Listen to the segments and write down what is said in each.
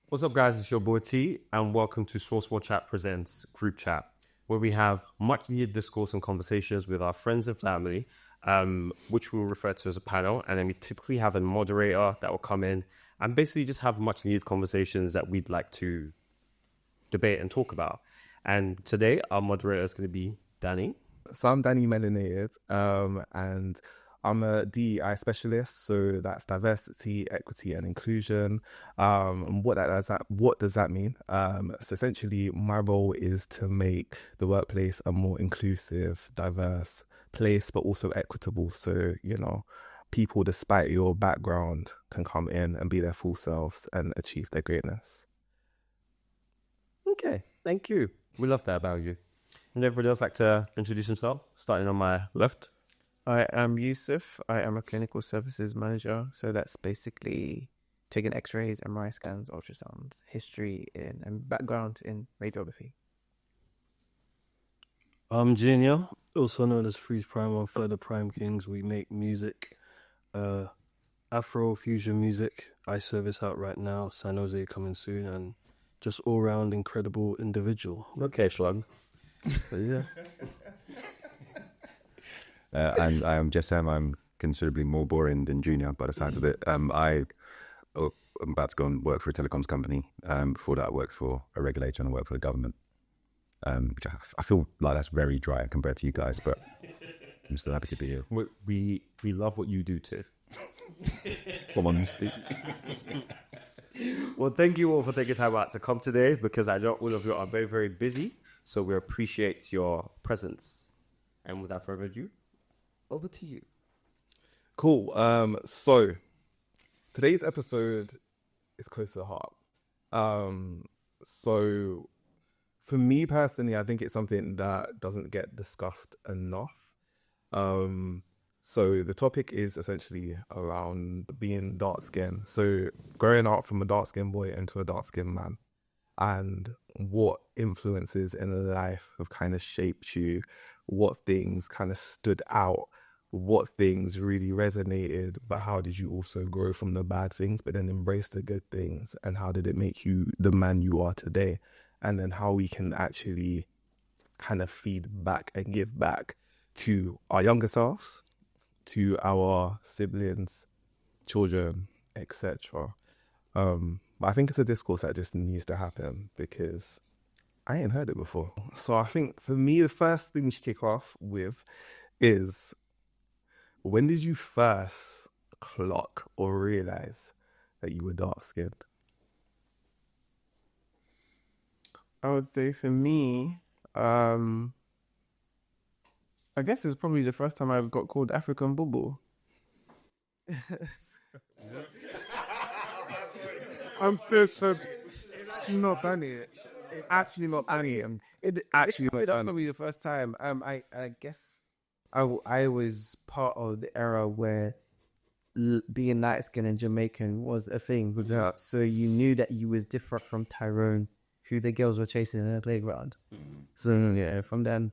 What's up, guys? It's your boy T, and welcome to Sourcewell Chat Presents Group Chat, where we have much needed discourse and conversations with our friends and family, which we'll refer to as a panel. And then we typically have a moderator that will come in and basically just have much needed conversations that we'd like to debate and talk about. And today, our moderator is going to be Danny. So I'm Danny Melanated, and I'm a DEI specialist. So that's diversity, equity, and inclusion. And what does that mean? So essentially, my role is to make the workplace a more inclusive, diverse place, but also equitable. So people, despite your background, can come in and be their full selves and achieve their greatness. Okay, thank you. We love that about you. And everybody else like to introduce himself, starting on my left. I am Yusuf. I am a clinical services manager. So that's basically taking x-rays, MRI scans, ultrasounds, history and background in radiography. I'm Junior, also known as Freeze Prime on Further Prime Kings. We make music, Afro fusion music. I service out right now, San Jose coming soon, and just all-round incredible individual. Okay, Schlug. Yeah. And I am Jesam. I'm considerably more boring than Junior by the sides of it. I'm about to go and work for a telecoms company. Before that, I worked for a regulator and I worked for the government. Which I feel like that's very dry compared to you guys, but I'm still happy to be here. We love what you do, Tiff. Some honesty. Well, thank you all for taking time out to come today, because I know all of you are very, very busy. So we appreciate your presence. And without further ado, over to you. Cool. So today's episode is close to the heart. So for me personally, I think it's something that doesn't get discussed enough. So the topic is essentially around being dark skinned. So growing up from a dark skinned boy into a dark skinned man, and what influences in life have kind of shaped you, what things kind of stood out, what things really resonated, but how did you also grow from the bad things, but then embrace the good things? And how did it make you the man you are today? And then how we can actually kind of feed back and give back to our younger selves, to our siblings, children, etc. But I think it's a discourse that just needs to happen because I ain't heard it before. So I think for me, the first thing we should kick off with is, when did you first clock or realize that you were dark skinned? I would say for me, I guess it's probably the first time I got called African Boo. I'm so actually not funny. Actually not funny. That's probably the first time. I guess I was part of the era where being light skinned and Jamaican was a thing. Yeah. So you knew that you was different from Tyrone, who the girls were chasing in the playground. Mm-hmm. So yeah, from then.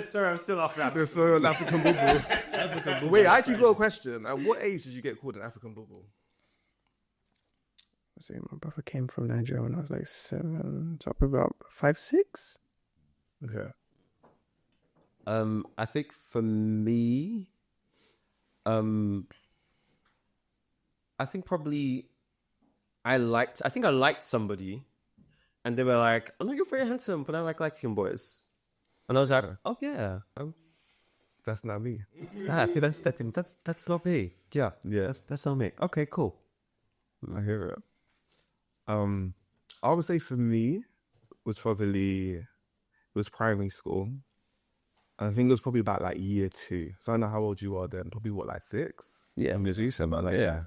Sorry, I'm still laughing at There's an African bubble. Wait, I actually got a question. At what age did you get called an African bubble? I say my brother came from Nigeria when I was like 7, so probably about 5, 6. Yeah. I think for me, I think probably I liked somebody, and they were like, "Oh no, you're very handsome, but I like light-skinned boys," and I was like, "Oh yeah, That's not me. see, that's not me. Yeah, Yeah. that's not me. Okay, cool." I hear it. I would say for me, it was primary school. I think it was probably about like year 2. So I don't know how old you are then. Probably what, like 6? Yeah, I'm just used to it, Yeah.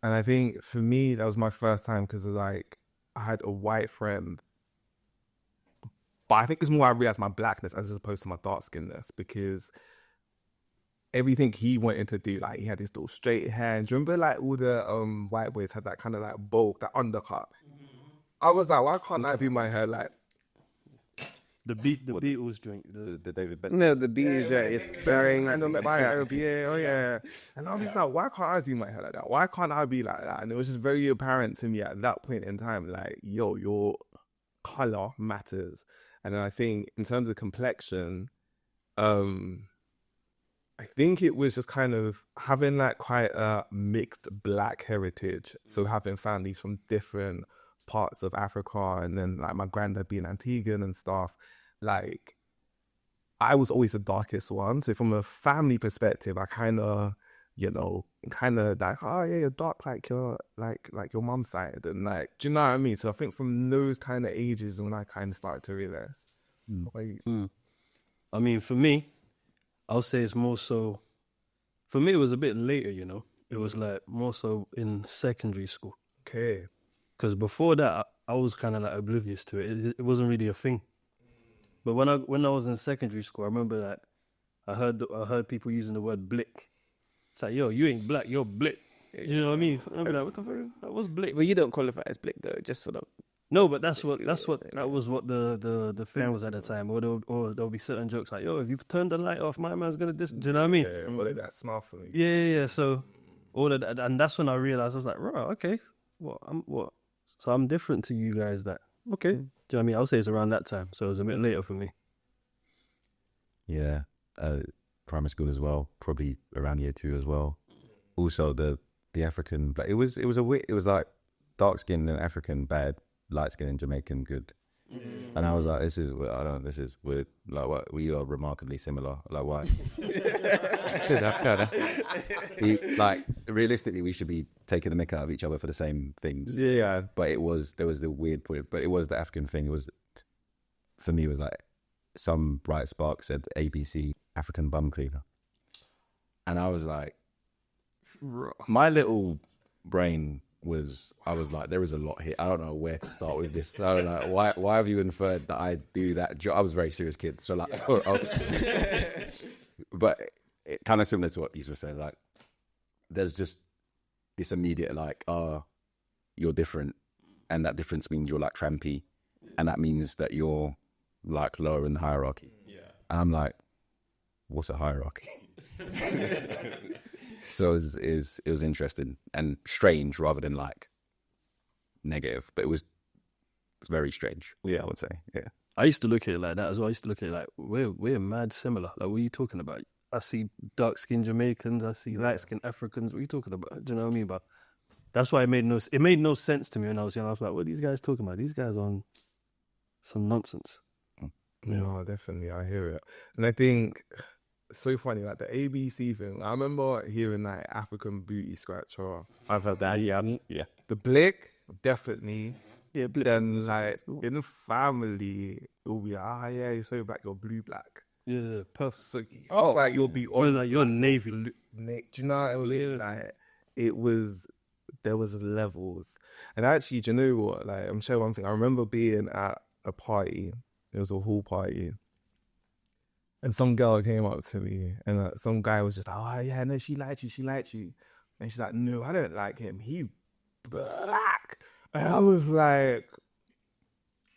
And I think for me, that was my first time because like I had a white friend. But I think it's more I realized my blackness as opposed to my dark skinness, because everything he wanted to do, like he had this little straight hair. Do you remember like all the white boys had that kind of like bowl, that undercut? I was like, why can't I do my hair like The Beatles drink. The David Beckham. No, the bees that is bearing. And I'm like, oh yeah. And I was like, why can't I do my hair like that? Why can't I be like that? And it was just very apparent to me at that point in time, like, yo, your color matters. And then I think in terms of complexion, I think it was just kind of having like quite a mixed black heritage. So having families from different parts of Africa, and then like my granddad being Antiguan and stuff, like I was always the darkest one. So from a family perspective, I kind of, like, oh yeah, you're dark like your mom's side, and like, do you know what I mean? So I think from those kind of ages when I kind of started to realize. I mean, for me, I'll say it's more so. For me, it was a bit later. It was like more so in secondary school. Okay. Because before that, I was kind of like oblivious to it. It wasn't really a thing. But when I was in secondary school, I remember like I heard people using the word Blick. It's like, yo, you ain't black, you're Blick. You know what I mean? I'd be like, what the fuck? That was Blick. Well, you don't qualify as Blick though, just for the. No, but that was what the thing was at the time. Or there'll be certain jokes like, yo, if you turn the light off, my man's gonna dis. Do you know what I mean? Yeah, well, that's smart for me. Yeah. So all of that, and that's when I realized I was like, right, okay, what? So I'm different to you guys. That okay? Do you know what I mean? I'll say it's around that time. So it was a bit later for me. Yeah, primary school as well. Probably around year 2 as well. Also the African, but it was like dark skin and African bad, light skin and Jamaican good. And I was like, this is weird. Like, what? We are remarkably similar. Like, why? Like, realistically, we should be taking the mick out of each other for the same things. Yeah. But there was the weird point. But it was the African thing. It was, for me, it was like some bright spark said ABC, African bum cleaner. And I was like, my little brain I was like, there is a lot here. I don't know where to start with this. I don't know why have you inferred that I do that job? I was a very serious kid, so like, but it kind of similar to what Yusuf said. Like, there's just this immediate like, you're different, and that difference means you're like trampy, and that means that you're like lower in the hierarchy. Yeah, and I'm like, what's a hierarchy? So it was interesting and strange rather than like negative, but it was very strange. Yeah, I would say. Yeah, I used to look at it like that as well. I used to look at it like we're mad similar. Like, what are you talking about? I see dark skinned Jamaicans, I see light skinned Africans. What are you talking about? Do you know what I mean? But that's why it made no sense to me when I was young. I was like, what are these guys talking about? These guys on some nonsense. No, definitely, I hear it, and I think. So funny, like the ABC thing. I remember hearing like African booty scratcher. I've heard that. Yeah. The Blick, definitely. Yeah, Blick. Then like in the family, it'll be yeah, you're so black, you're blue black. Yeah, perfect. So like you'll be on like you're navy. Do you know what I mean? Like there was levels, and actually, do you know what? Like I'm sure one thing. I remember being at a party. It was a hall party. And some girl came up to me, and some guy was just like, oh yeah, no, she liked you. And she's like, no, I don't like him. He's black. And I was like,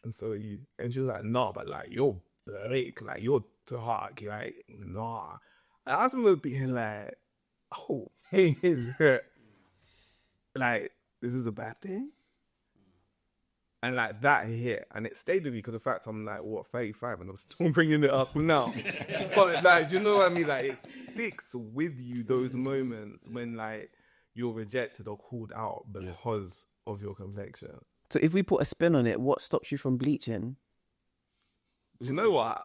and she was like, no, but like, you're black, like, you're dark, like, nah. And I was remember being like, oh, hey, like, this is a bad thing? And like that hit, and it stayed with me because the fact I'm like, 35, and I'm still bringing it up now. But like, do you know what I mean? Like, it sticks with you, those moments when like you're rejected or called out because of your complexion. So if we put a spin on it, what stops you from bleaching? Do you know what?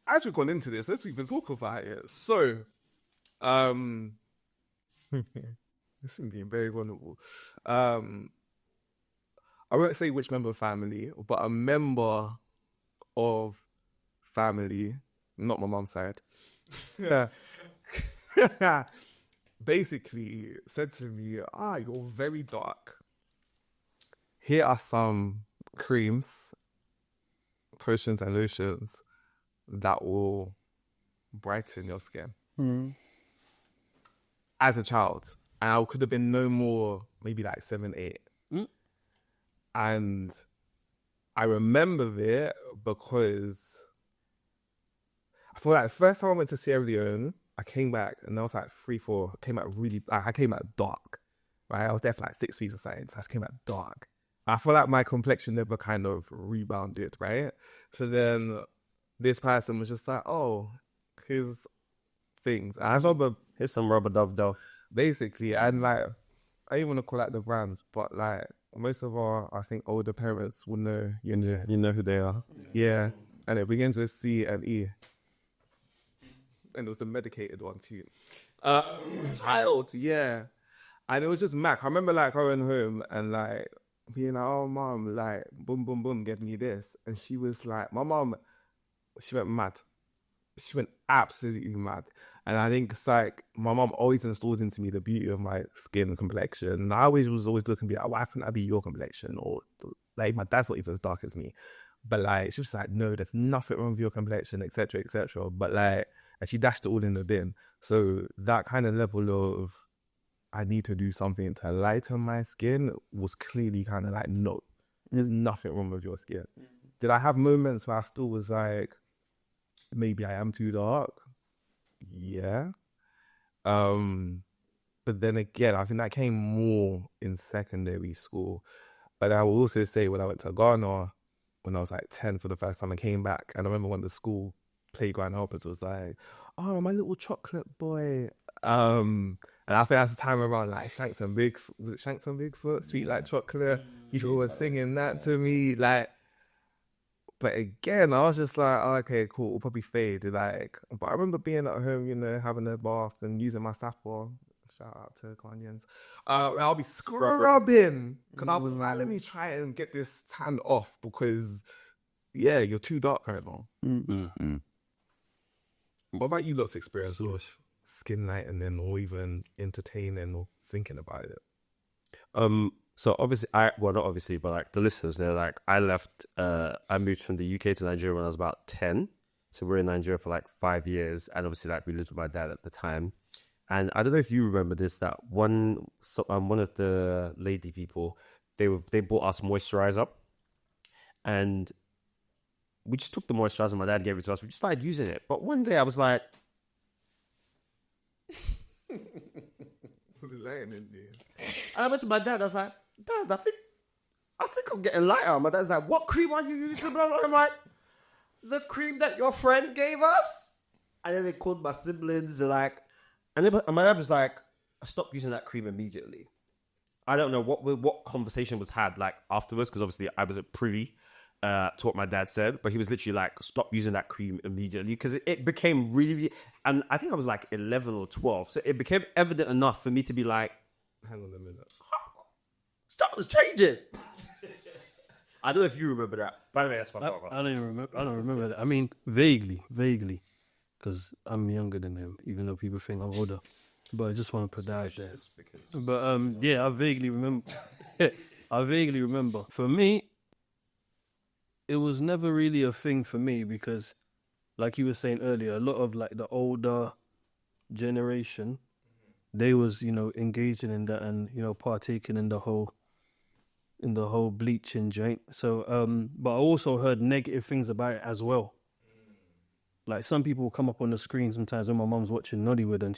As we've gone into this, let's even talk about it. So, this is being very vulnerable. I won't say which member of family, but a member of family, not my mum's side, basically said to me, you're very dark. Here are some creams, potions and lotions that will brighten your skin. As a child, and I could have been no more, maybe like 7, 8. And I remember it because I feel like the first time I went to Sierra Leone, I came back and I was like 3-4. I came back dark, right? I was there for like 6 weeks or something, so I came back dark. I feel like my complexion never kind of rebounded, right? So then this person was just like, oh, here's things. And I remember Here's some rubber dove. basically, and like, I even want to call out the brands, but like most of our, I think, older parents will know, you know who they are. Yeah. And it begins with C and E. And it was the medicated one too. Child, yeah. And it was just Mac. I remember like going home and like being like, oh mom, like boom, boom, boom, get me this. And she was like, my mom, she went mad. She went absolutely mad. And I think it's like my mom always installed into me the beauty of my skin and complexion. And I was always looking to be like, why couldn't I be your complexion? Or like my dad's not even as dark as me. But like she was like, no, there's nothing wrong with your complexion, etc., etc. But like, and she dashed it all in the bin. So that kind of level of I need to do something to lighten my skin was clearly kind of like, no, there's nothing wrong with your skin. Did I have moments where I still was like, maybe I am too dark? Yeah. But then again, I think that came more in secondary school. But I will also say when I went to Ghana, when I was like 10 for the first time, I came back. And I remember when the school playground helpers was like, oh, my little chocolate boy. And I think that's the time around like Shanks and Bigfoot, Sweet Like Chocolate. People were singing that to me. Like, but again, I was just like, oh, okay, cool, it'll probably fade. Like, but I remember being at home, you know, having a bath and using my sapphire. Shout out to Ghanaians. I'll be scrubbing because I was like, let me try and get this tan off because, yeah, you're too dark right now. Mm-hmm. What about you lot's experience with skin lightening or even entertaining or thinking about it? So obviously, not obviously, but like the listeners, they're like, I moved from the UK to Nigeria when I was about 10. So we're in Nigeria for like 5 years. And obviously like we lived with my dad at the time. And I don't know if you remember this, that one of the lady people, they bought us moisturizer. And we just took the moisturizer, my dad gave it to us. We just started using it. But one day I was like, and I went to my dad, I was like, Dad, I think I'm getting lighter. My dad's like, what cream are you using? I'm like, the cream that your friend gave us. And then they called my siblings, like, and my dad was like, I stopped using that cream immediately. I don't know what conversation was had like afterwards, because obviously I wasn't privy to what my dad said, but he was literally like, stop using that cream immediately, because it became really, and I think I was like 11 or 12, so it became evident enough for me to be like, Hang on a minute. stuff was changing. I don't know if you remember that. By the way, that's my fault. I don't remember that. I mean, vaguely, because I'm younger than him, even though people think I'm older. But I just want to put that out there. But yeah, I vaguely remember. For me, it was never really a thing for me because, like you were saying earlier, a lot of like the older generation, they was, you know, engaging in that and, you know, partaking in the whole bleaching joint. So, but I also heard negative things about it as well. Like some people will come up on the screen sometimes when my mum's watching Nollywood and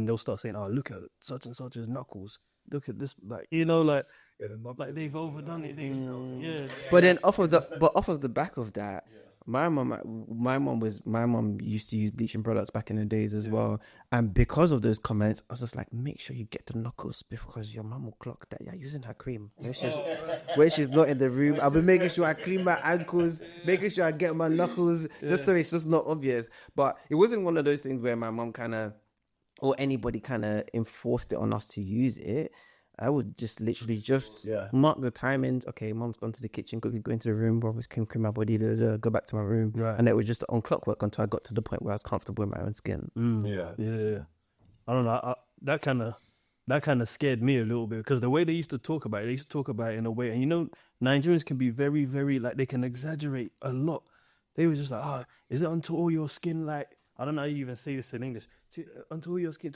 they'll start saying, "Oh, look at such and such's knuckles. Look at this, like, you know, like they've overdone it. Yeah." But then off of the back of that, my mum used to use bleaching products back in the days as well, and because of those comments, I was just like, make sure you get the knuckles because your mum will clock that you're using her cream when she's not in the room. I'll be making sure I clean my ankles, making sure I get my knuckles, just so it's just not obvious. But it wasn't one of those things where my mum kind of or anybody kind of enforced it on us to use it. I would just literally mark the timings. Okay, mom's gone to the kitchen, quickly go into the room, brother's cream my body, go back to my room. Right. And it was just on clockwork until I got to the point where I was comfortable in my own skin. Yeah. I don't know. That kind of scared me a little bit because the way they used to talk about it in a way, and you know, Nigerians can be very, very, like, they can exaggerate a lot. They were just like, is it until all your skin, like, I don't know how you even say this in English, until all your skin,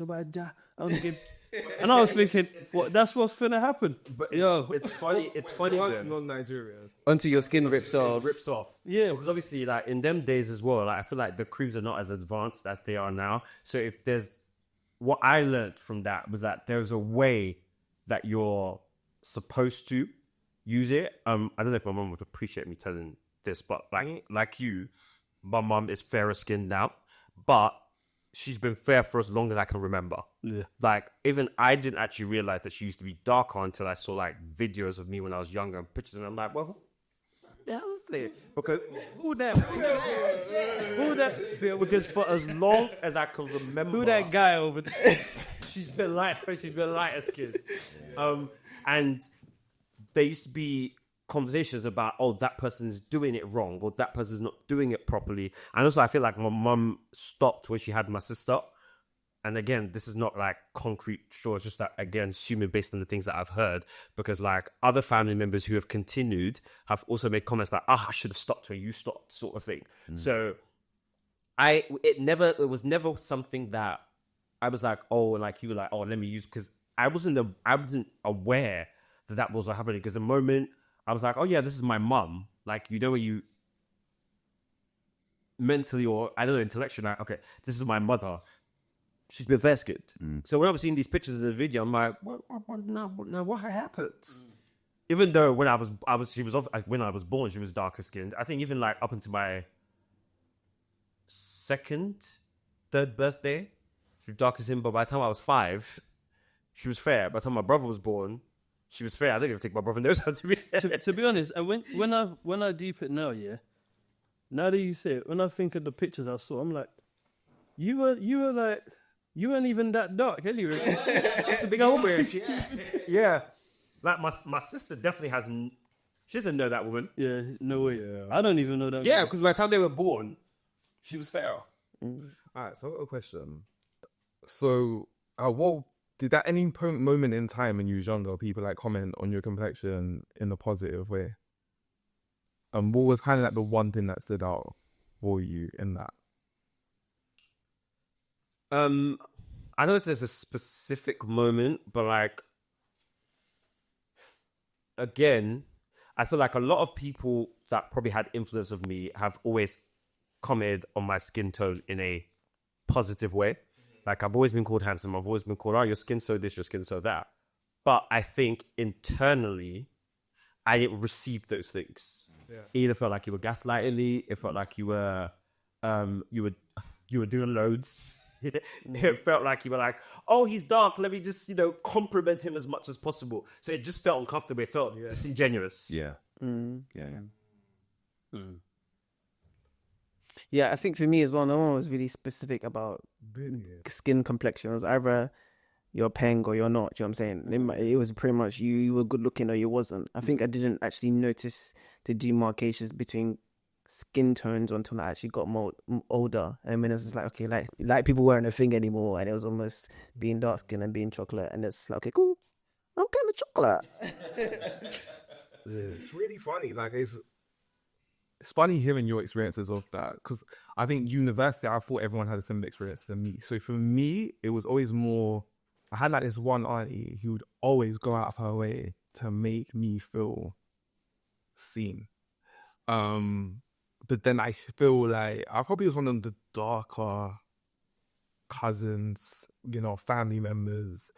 And I was thinking, what? That's what's finna happen. But Yo. it's funny. It's funny. then. non-Nigerians. Until your skin rips It off. rips off. Yeah. Because obviously, like in them days as well, like I feel like the creams are not as advanced as they are now. So if there's what I learned from that was that there's a way that you're supposed to use it. I don't know if my mom would appreciate me telling this, but like you, my mom is fairer skinned now, but she's been fair for as long as I can remember. Yeah. Like, even I didn't actually realize that she used to be darker until I saw like videos of me when I was younger and pictures, and I'm like, well, yeah, let's say because who that? Yeah, because for as long as I can remember, Who that guy over there? she's been lighter skinned, and there used to be conversations about, oh, that person's doing it wrong or that person's not doing it properly. And also I feel like my mum stopped when she had my sister. And again, this is not like concrete, sure, it's just that, again, assuming based on the things that I've heard, because like other family members who have continued have also made comments like, I should have stopped when you stopped, sort of thing. So it was never something that I was like, oh, like you were like, oh, let me use, because I wasn't aware that was what happening. Because the moment I was like, oh yeah, this is my mum. Like, you know, when you mentally or I don't know, intellectually, like, okay, this is my mother. She's been fair skinned. So when I was seeing these pictures in the video, I'm like, what happened? Even though when I was born, she was darker skinned. I think even like up until my third birthday, she was darker skinned. But by the time I was 5, she was fair. By the time my brother was born, she was fair. I don't even think my brother knows how to be. To be honest, and when I deep it now, yeah. Now that you say it, when I think of the pictures I saw, I'm like, you weren't even that dark anyway. It's a big old weird. Yeah. Like my sister definitely she doesn't know that woman. Yeah, no way. Yeah. I don't even know that. Yeah, because by the time they were born, she was fair. All right, so I've got a question. So, did at any moment in time when you was younger, people like comment on your complexion in a positive way? And what was kind of like the one thing that stood out for you in that? I don't know if there's a specific moment, but like, again, I feel like a lot of people that probably had influence of me have always commented on my skin tone in a positive way. Like, I've always been called handsome. I've always been called, oh, your skin's so this, your skin's so that. But I think internally, I didn't receive those things. Yeah. It either felt like you were gaslighting me. It felt like you were doing loads. It felt like you were like, oh, he's dark. Let me just, compliment him as much as possible. So it just felt uncomfortable. It felt disingenuous. Yeah. Yeah, I think for me as well, no one was really specific about skin complexion. It was either you're peng or you're not. Do you know what I'm saying? It was pretty much you were good looking or you wasn't. I think I didn't actually notice the demarcations between skin tones until I actually got more older. I mean, it was just like, okay, like people weren't a thing anymore, and it was almost being dark skin and being chocolate, and it's like, okay, cool, I'm kind of chocolate. It's really funny. Like, it's funny hearing your experiences of that, because I think university, I thought everyone had a similar experience than me. So for me, it was always more, I had like this one auntie who would always go out of her way to make me feel seen. But then I feel like I probably was one of the darker cousins, family members.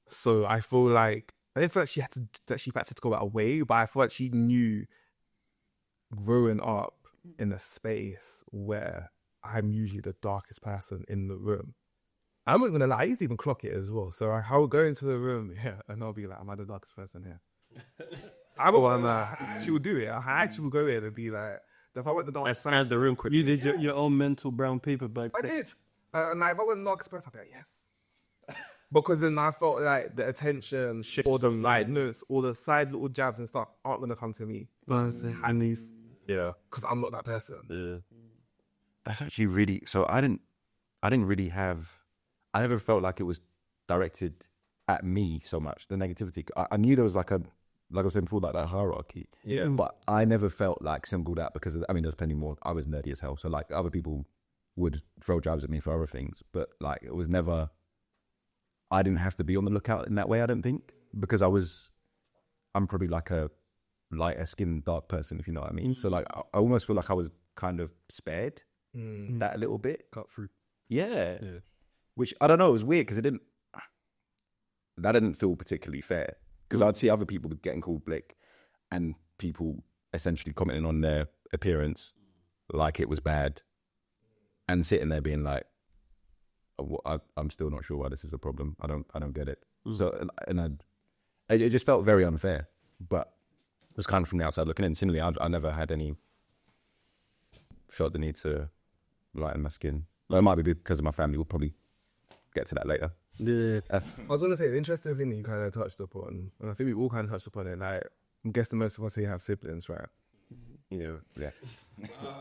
So I feel like I didn't feel like she had to go out of her way, but I feel like she knew growing up in a space where I'm usually the darkest person in the room. I'm not gonna lie, I used to even clock it as well. So I would go into the room, and I'll be like, am I the darkest person here? I'm the one she would do it. I actually would go in and be like, if I went the darkest person in the room quickly. You did your own mental brown paper bag. I did. And if I went the darkest person, I'd be like, yes. Because then I felt like the attention or the lightness or the side little jabs and stuff aren't gonna come to me. And these, because I'm not that person. Yeah. That's actually really. So I never felt like it was directed at me so much. The negativity. I knew there was like I was saying before, like that hierarchy. Yeah. But I never felt like singled out because there's plenty more. I was nerdy as hell, so like other people would throw jabs at me for other things, but like it was never. I didn't have to be on the lookout in that way, I don't think, because I'm probably like a lighter skinned dark person, if you know what I mean. So like I almost feel like I was kind of spared that a little bit. Cut through. Yeah. Which I don't know, it was weird because that didn't feel particularly fair. Because I'd see other people getting called Blick and people essentially commenting on their appearance like it was bad and sitting there being like, I'm still not sure why this is a problem. I don't get it. So it just felt very unfair. But it was kind of from the outside looking in. Similarly, I never had felt the need to lighten my skin. Well, it might be because of my family. We'll probably get to that later. Yeah. I was going to say, the interesting thing that you kind of touched upon, and I think we all kind of touched upon it, like, I'm guessing most of us here have siblings, right? Yeah.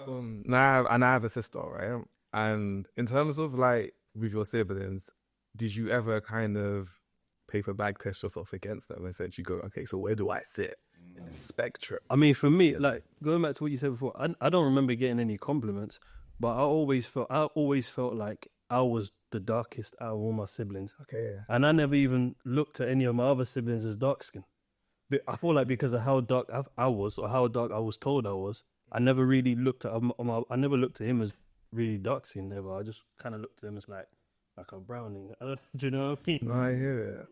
And I have a sister, right? And in terms of, like, with your siblings, did you ever kind of paper bag test yourself against them and essentially go, okay, so where do I sit in the spectrum? I mean, for me, like going back to what you said before, I don't remember getting any compliments, but I always felt like I was the darkest out of all my siblings. Okay, yeah. And I never even looked at any of my other siblings as dark skinned. But I feel like because of how dark I was, or how dark I was told I was, I never really looked at I never looked at him as really dark skinned ever. I just kind of looked at him as like a brownie. Do you know what I mean? No, I hear it.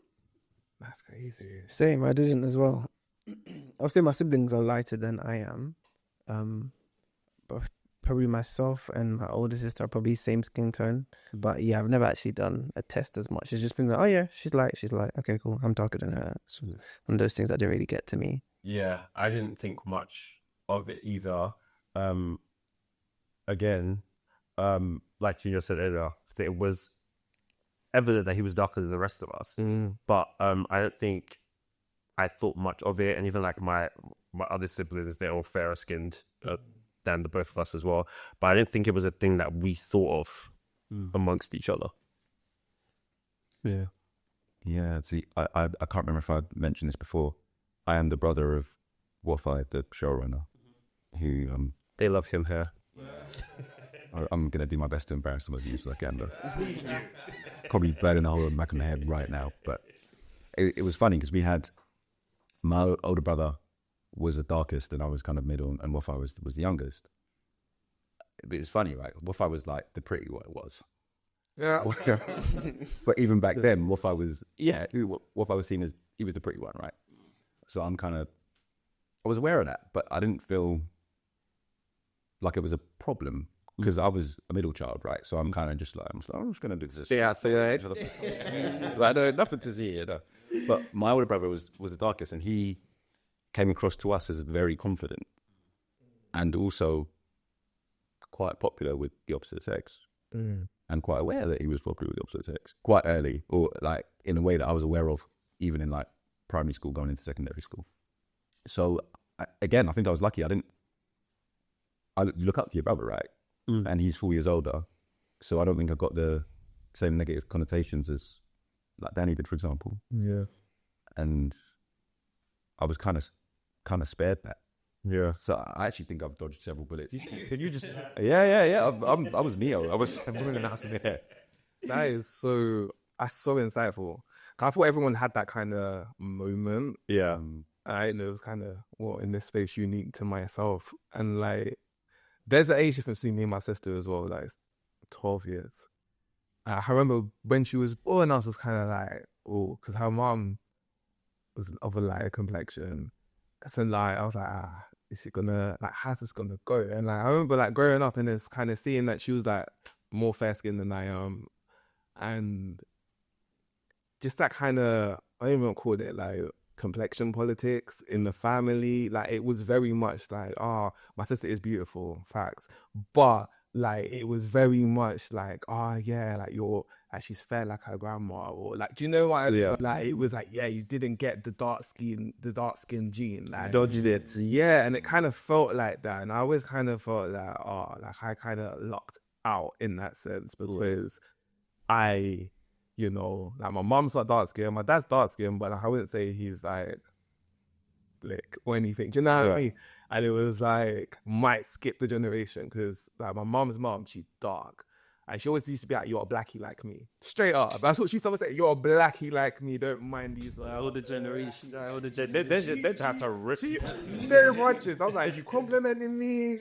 That's crazy. Same, I didn't as well. I'll say my siblings are lighter than I am. But probably myself and my older sister are probably same skin tone. But yeah, I've never actually done a test as much. It's just been like, oh yeah, she's light. Okay, cool. I'm darker than her. It's one of those things that didn't really get to me. Yeah, I didn't think much of it either. Again, like Junior said earlier, it was evident that he was darker than the rest of us. But I don't think I thought much of it. And even like my other siblings, they're all fairer skinned than the both of us as well. But I didn't think it was a thing that we thought of amongst each other. Yeah. Yeah, see, I can't remember if I mentioned this before. I am the brother of Wafai, the showrunner, who... They love him here. I'm going to do my best to embarrass some of you so I can, though. Probably burning a hole in the back of my head right now. But it was funny because we had... My older brother was the darkest and I was kind of middle, and Wafai was the youngest. But it's funny, right? Wafai was like the pretty one was. Yeah. But even back then, Wafai was seen as, he was the pretty one, right? So I was aware of that, but I didn't feel like it was a problem because I was a middle child, right? So I'm kind of just like, I'm just going to do this. Yeah, so I had nothing to see, you know. But my older brother was the darkest, and he came across to us as very confident and also quite popular with the opposite sex. And quite aware that he was popular with the opposite sex quite early, or like in a way that I was aware of even in like primary school going into secondary school. So again, I think I was lucky. I look up to your brother, right? And he's 4 years older. So I don't think I got the same negative connotations as like Danny did, for example. Yeah. And I was kind of spared that. Yeah. So I actually think I've dodged several bullets. Can you just... Yeah. I was Neo. I was moving in the house in there. That's so insightful. I thought everyone had that kind of moment. Yeah. I know it was kind of, in this space, unique to myself. And like, there's an age difference between me and my sister as well, like 12 years. I remember when she was born, I was just kind of like, because her mom was of a lighter complexion. So like, I was like, is it gonna, like, how's this gonna go? And like, I remember like growing up and just kind of seeing that she was like more fair skinned than I am. And just that kind of, I don't even call it like complexion politics in the family. Like, it was very much like, my sister is beautiful, facts. But like, it was very much like, yeah, like like she's fair like her grandma, or like, do you know what? Like, it was like, yeah, you didn't get the dark skin gene, like dodged it. Yeah, and it kind of felt like that, and I always kind of felt like, like I kind of lucked out in that sense because I, like my mom's not dark skin, my dad's dark skin, but I wouldn't say he's like Blick or anything. Do you know what I mean? And it was like, might skip the generation because like my mom's mom, she's dark. And she always used to be like, "You're a blackie like me." Straight up. That's what she always said. "You're a blackie like me. Don't mind these." Older generation. Older They generation. just have to rip She you. very conscious. I was like, "You complimenting me?"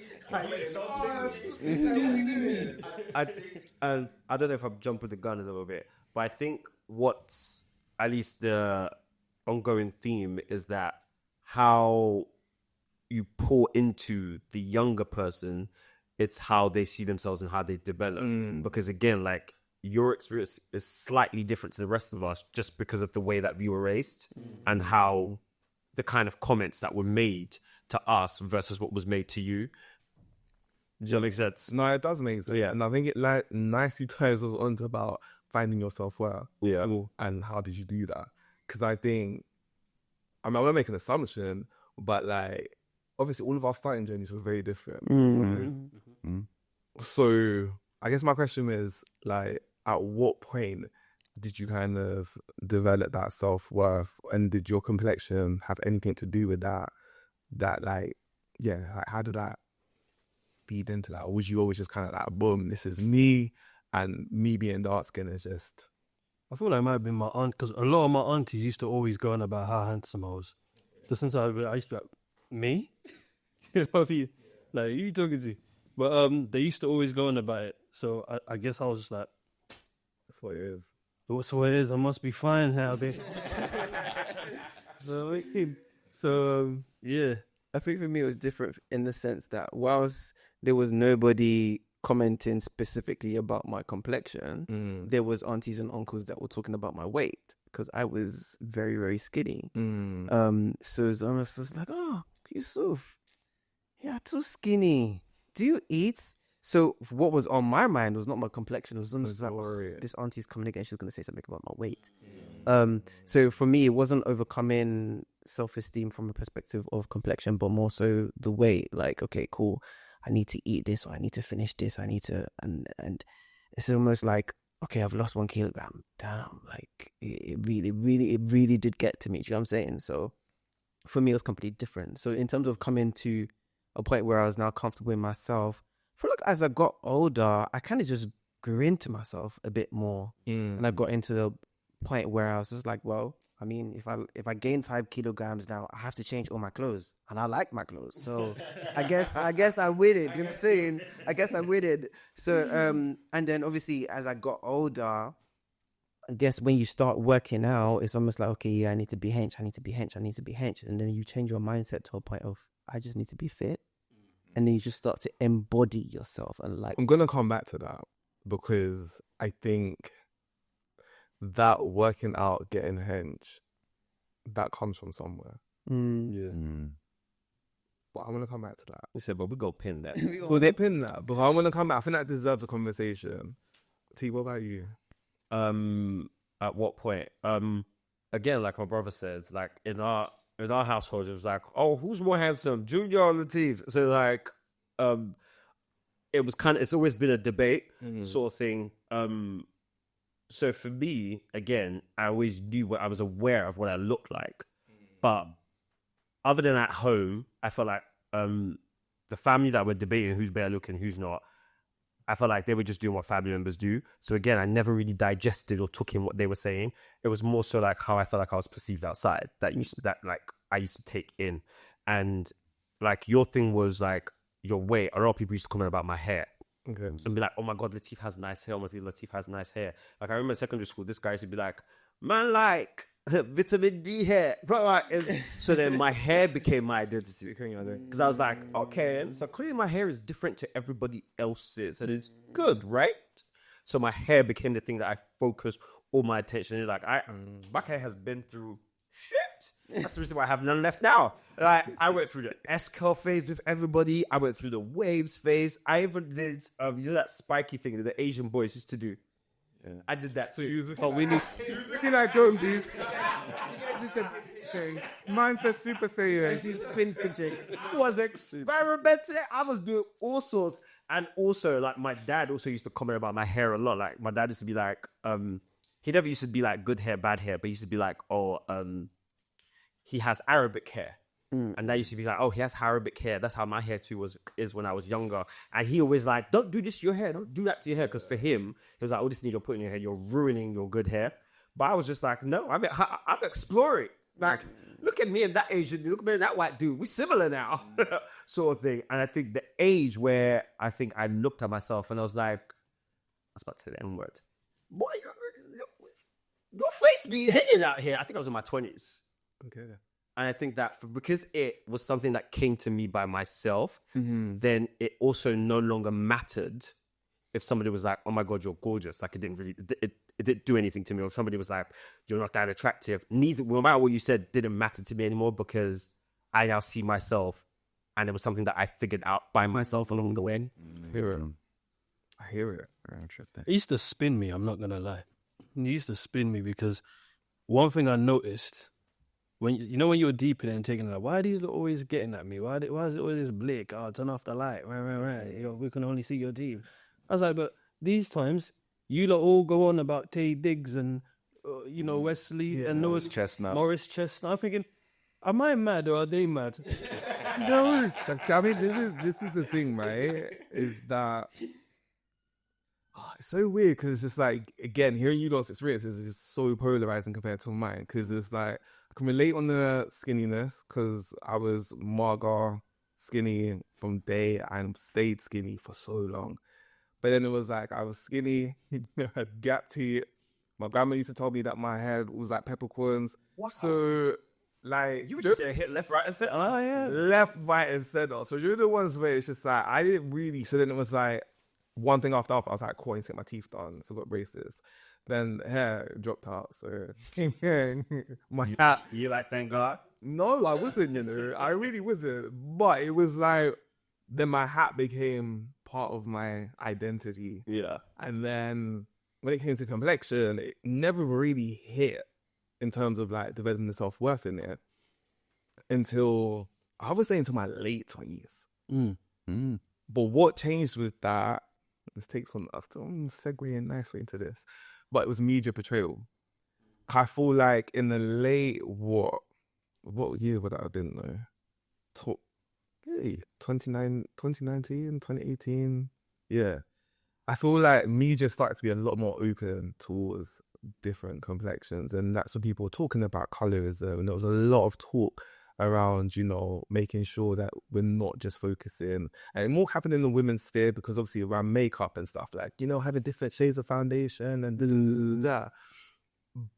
And I don't know if I'm jumping the gun a little bit, but I think what's at least the ongoing theme is that how you pour into the younger person, it's how they see themselves and how they develop. Because again, like your experience is slightly different to the rest of us just because of the way that we were raised and how the kind of comments that were made to us versus what was made to you. Does that make sense? No, it does make sense. Yeah. And I think it like nicely ties us on to about finding your self-worth. Yeah. And how did you do that? Because I think, I mean, I won't make an assumption, but like, obviously all of our starting journeys were very different. So I guess my question is like, at what point did you kind of develop that self-worth, and did your complexion have anything to do with that? That like, yeah, like how did that feed into that? Or was you always just kind of like, boom, this is me, and me being dark skin is just... I feel like it might have been my aunt, because a lot of my aunties used to always go on about how handsome I was. Just since I used to be like, me? You know what I mean? Like, who you talking to? But they used to always go on about it. So I guess I was just like, That's what it is. what's what it is? I must be fine now, babe. So, yeah. I think for me it was different in the sense that whilst there was nobody commenting specifically about my complexion, there was aunties and uncles that were talking about my weight because I was very, very skinny. So it's almost just like, "Oh, Yusuf, you're too skinny. Do you eat?" So what was on my mind was not my complexion. It was almost like, "Oh, this auntie's coming again. She's going to say something about my weight." So for me, it wasn't overcoming self-esteem from a perspective of complexion, but more so the weight. Like, okay, cool. I need to eat this, or I need to finish this. I need to, and it's almost like, okay, I've lost 1 kilogram. Damn, like it really did get to me. Do you know what I'm saying? So for me, it was completely different. So in terms of coming to a point where I was now comfortable in myself, I feel like as I got older, I kind of just grew into myself a bit more, and I got into the point where I was just like, well, I mean, if I gain 5 kilograms now, I have to change all my clothes, and I like my clothes, so I guess I'm with it. You know what I'm saying? I guess I'm with it. So and then obviously as I got older, I guess when you start working out, it's almost like, okay, yeah, I need to be hench, and then you change your mindset to a point of, I just need to be fit, and then you just start to embody yourself and like. I'm gonna come back to that because I think that working out, getting hench, that comes from somewhere. Yeah. But I'm gonna come back to that. You said, but we go pin that. Well, they pin that, but I'm gonna come back. I think that deserves a conversation. T, what about you? At what point? Again, like my brother says, like in our household, it was like, oh, who's more handsome, Junior or Latif? So like, it was it's always been a debate sort of thing. So for me, again, I always knew I was aware of what I looked like, but other than at home, I felt like the family that were debating who's better looking, who's not, I felt like they were just doing what family members do. So again, I never really digested or took in what they were saying. It was more so like how I felt like I was perceived outside that I used to take in. And like your thing was like your weight. A lot of people used to comment about my hair. Okay. And be like, oh my God, Latif has nice hair. Latif has nice hair. Like I remember in secondary school, this guy used to be like, man, like vitamin D hair. So then my hair became my identity. Because I was like, okay, and so clearly my hair is different to everybody else's. And it's good, right? So my hair became the thing that I focused all my attention in. Like my hair has been through shit. That's the reason why I have none left now. Like I went through the S-curl phase with everybody. I went through the waves phase. I even did that spiky thing that the Asian boys used to do. Yeah. I did that too. But we need. Looking at Gombies. Mine says Super Saiyan. These twin pitching. Was experimenting. I was doing all sorts. And also, like, my dad also used to comment about my hair a lot. Like, my dad used to be like, he never used to be like good hair, bad hair, but he used to be like, oh, he has Arabic hair. And that used to be like, oh, he has Arabic hair. That's how my hair too is when I was younger. And he always like, don't do this to your hair. Don't do that to your hair. Because for him, he was like, oh, this need you're putting in your hair. You're ruining your good hair. But I was just like, no, I'm exploring. Like, look at me and that Asian dude. Look at me and that white dude. We're similar now. Sort of thing. And I think the age where I think I looked at myself and I was like, I was about to say the N-word. Boy, your face be hitting out here. I think I was in my 20s. Okay. And I think that because it was something that came to me by myself, then it also no longer mattered if somebody was like, oh my God, you're gorgeous. Like, it didn't do anything to me. Or if somebody was like, you're not that attractive. No matter what you said, didn't matter to me anymore because I now see myself. And it was something that I figured out by myself along the way. I hear it. It used to spin me, I'm not going to lie. It used to spin me because one thing I noticed, when you were deep in it and taking it, like, why are these always getting at me? Why is it always Blick? Oh, turn off the light. Right. We can only see your teeth. I was like, but these times, you lot all go on about Tay Diggs and, Wesley and Morris Chestnut. I'm thinking, am I mad or are they mad? No. I mean, this is the thing, right? Is that it's so weird because it's just like, again, hearing you lot's experiences is just so polarizing compared to mine because it's like, I can relate on the skinniness because I was mager, skinny from day and stayed skinny for so long. But then it was like, I was skinny, had gap teeth. My grandma used to tell me that my head was like peppercorns. So, like... You would just hit left, right, and center. Oh, yeah. Left, right, and center. So you're the ones where it's just like, I didn't really... So then it was like, one thing after, I was like, cool, I need to get my teeth done. So I got braces. Then hair dropped out. So my hat... You like, thank God? No, I wasn't, I really wasn't. But it was like, then my hat became part of my identity. Yeah. And then when it came to complexion, it never really hit in terms of like developing the self-worth in it until, I would say, into my late 20s. But what changed with that, let's take some, I'm segueing nicely into this, but it was media portrayal. I feel like in the late, what year would that have been though? 2019, 2018. Yeah. I feel like media started to be a lot more open towards different complexions. And that's when people were talking about colorism. And there was a lot of talk around, making sure that we're not just focusing. And it more happened in the women's sphere because obviously around makeup and stuff, like, having different shades of foundation and da.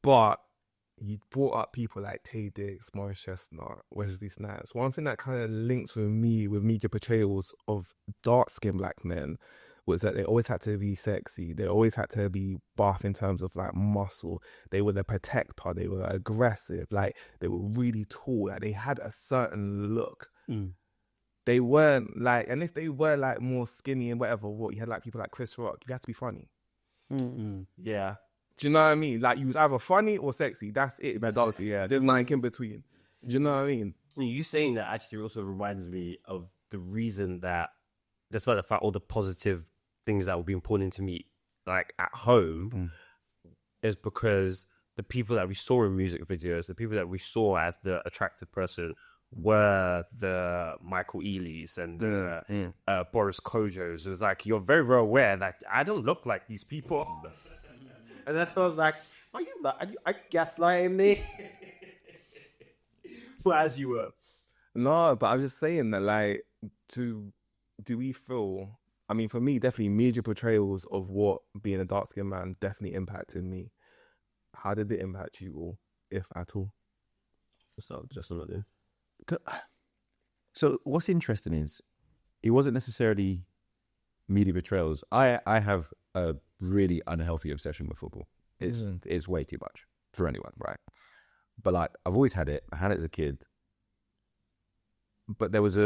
But you brought up people like Tay Diggs, Morris Chestnut, Wesley Snipes. One thing that kind of links with me with media portrayals of dark-skinned black men was that they always had to be sexy. They always had to be buff in terms of like muscle. They were the protector. They were aggressive. Like, they were really tall. Like, they had a certain look. They weren't like, and if they were like more skinny and whatever, you had like people like Chris Rock. You had to be funny. Yeah. Do you know what I mean? Like, you was either funny or sexy. That's it, adultery. Yeah, there's nothing in between. Do you know what I mean? You saying that actually also reminds me of the reason that, despite the fact all the positive things that were being poured into me, like at home, is because the people that we saw in music videos, the people that we saw as the attractive person, were the Michael Ealy's and the Boris Kojos. It was like, you're very, very aware that I don't look like these people. And then I was like, are you gaslighting me? But as you were. No, but I was just saying that, like, do we feel, I mean, for me, definitely media portrayals of what being a dark-skinned man definitely impacted me. How did it impact you all, if at all? So, just another. So what's interesting is, it wasn't necessarily media portrayals. I have a really unhealthy obsession with football. It's way too much for anyone, right? But like, I've always had it. I had it as a kid. But there was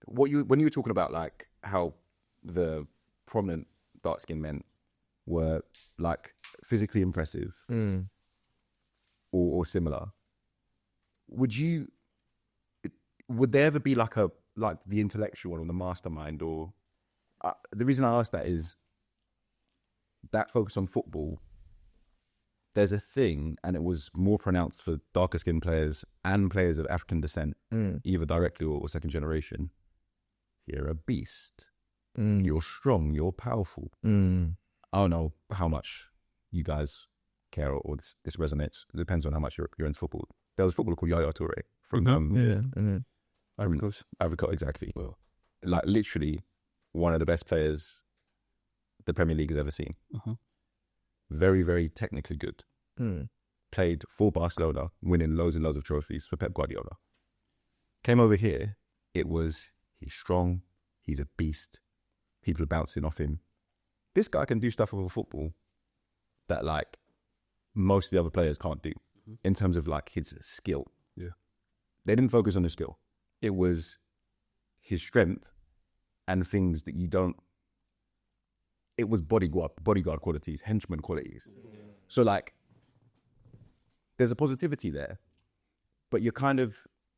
when you were talking about like how the prominent dark-skinned men were like physically impressive or similar, would there ever be like the intellectual or the mastermind, or the reason I ask that is that focus on football there's a thing, and it was more pronounced for darker skinned players and players of African descent, either directly or second generation. You're a beast. You're strong. You're powerful. I don't know how much you guys care or this resonates. It depends on how much you're into football. There was a footballer called Yaya Toure from Ivory Coast. Ivory Coast, exactly. Well, like literally one of the best players the Premier League has ever seen. Very, very technically good. Played for Barcelona, winning loads and loads of trophies for Pep Guardiola. Came over here, it was, he's strong, he's a beast, people are bouncing off him. This guy can do stuff with football that like most of the other players can't do in terms of like his skill. Yeah. They didn't focus on his skill. It was his strength and things that you don't, it was bodyguard qualities, henchman qualities. So like, there's a positivity there, but you're kind of,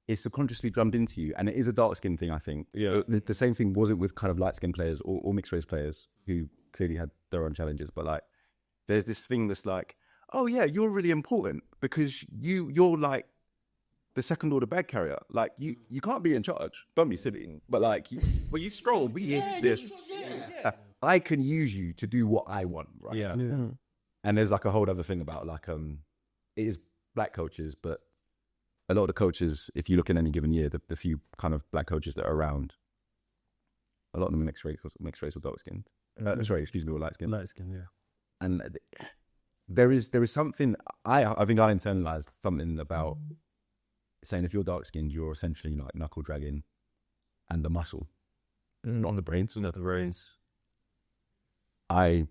it's subconsciously drummed into you, and it is a dark skin thing, I think. Yeah. The same thing wasn't with kind of light skinned players or mixed race players who clearly had their own challenges, but like, there's this thing that's like, oh yeah, you're really important because you're like the second order bag carrier. Like you can't be in charge. Don't be silly. But like, you stroll, this. I can use you to do what I want, right? Yeah. And there's like a whole other thing about like, it is black coaches, but a lot of the coaches, if you look in any given year, the few kind of black coaches that are around, a lot of them are mixed race or dark skinned. Sorry, excuse me, or light skinned. Light skin, yeah. And there is something, I think I internalized something about saying if you're dark skinned, you're essentially like knuckle dragging and the muscle, not the brains. Not the brains. I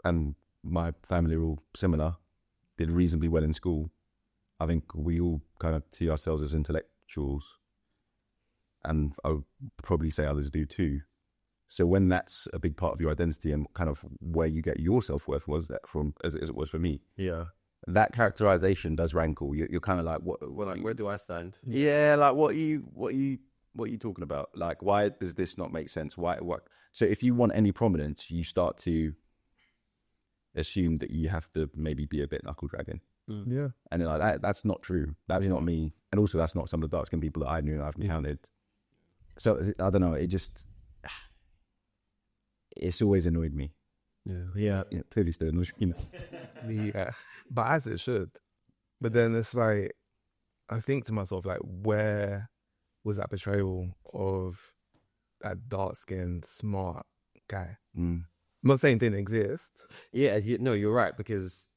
and my family are all similar, did reasonably well in school. I think we all kind of see ourselves as intellectuals, and I would probably say others do too. So when that's a big part of your identity and kind of where you get your self-worth was that from, as it was for me. Yeah. That characterization does rankle. You're kind of like, what? Well, like, where do I stand? Yeah, like what are you talking about? Like, why does this not make sense? What? So if you want any prominence, you start to assume that you have to maybe be a bit knuckle dragging. Yeah. And like that's not true. That's not me. And also that's not some of the dark skinned people that I knew and I've encountered. So I don't know, it's always annoyed me. Yeah. Clearly still annoys me. Yeah. But as it should. But then it's like, I think to myself, like, where was that betrayal of that dark skinned, smart guy? I'm not saying it didn't exist. Yeah, no, you're right, because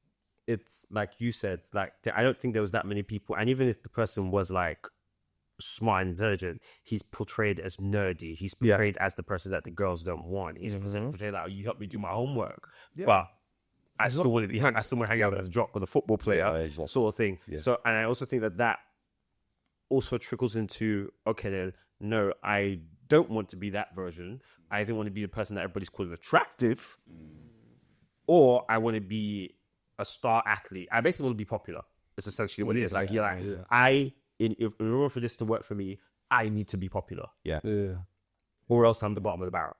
it's like you said, like I don't think there was that many people, and even if the person was like smart and intelligent, he's portrayed as nerdy. He's portrayed as the person that the girls don't want. He's portrayed like, you help me do my homework, but I still want to be hung. I still want to hang out with a jock with a football player, sort of thing. Yeah. So, and I also think that also trickles into, okay, then no, I don't want to be that version. I either want to be the person that everybody's calling attractive, or I want to be a star athlete. I basically want to be popular. It's essentially what it is. Like, you're like, in order for this to work for me, I need to be popular. Yeah. Or else I'm the bottom of the barrel.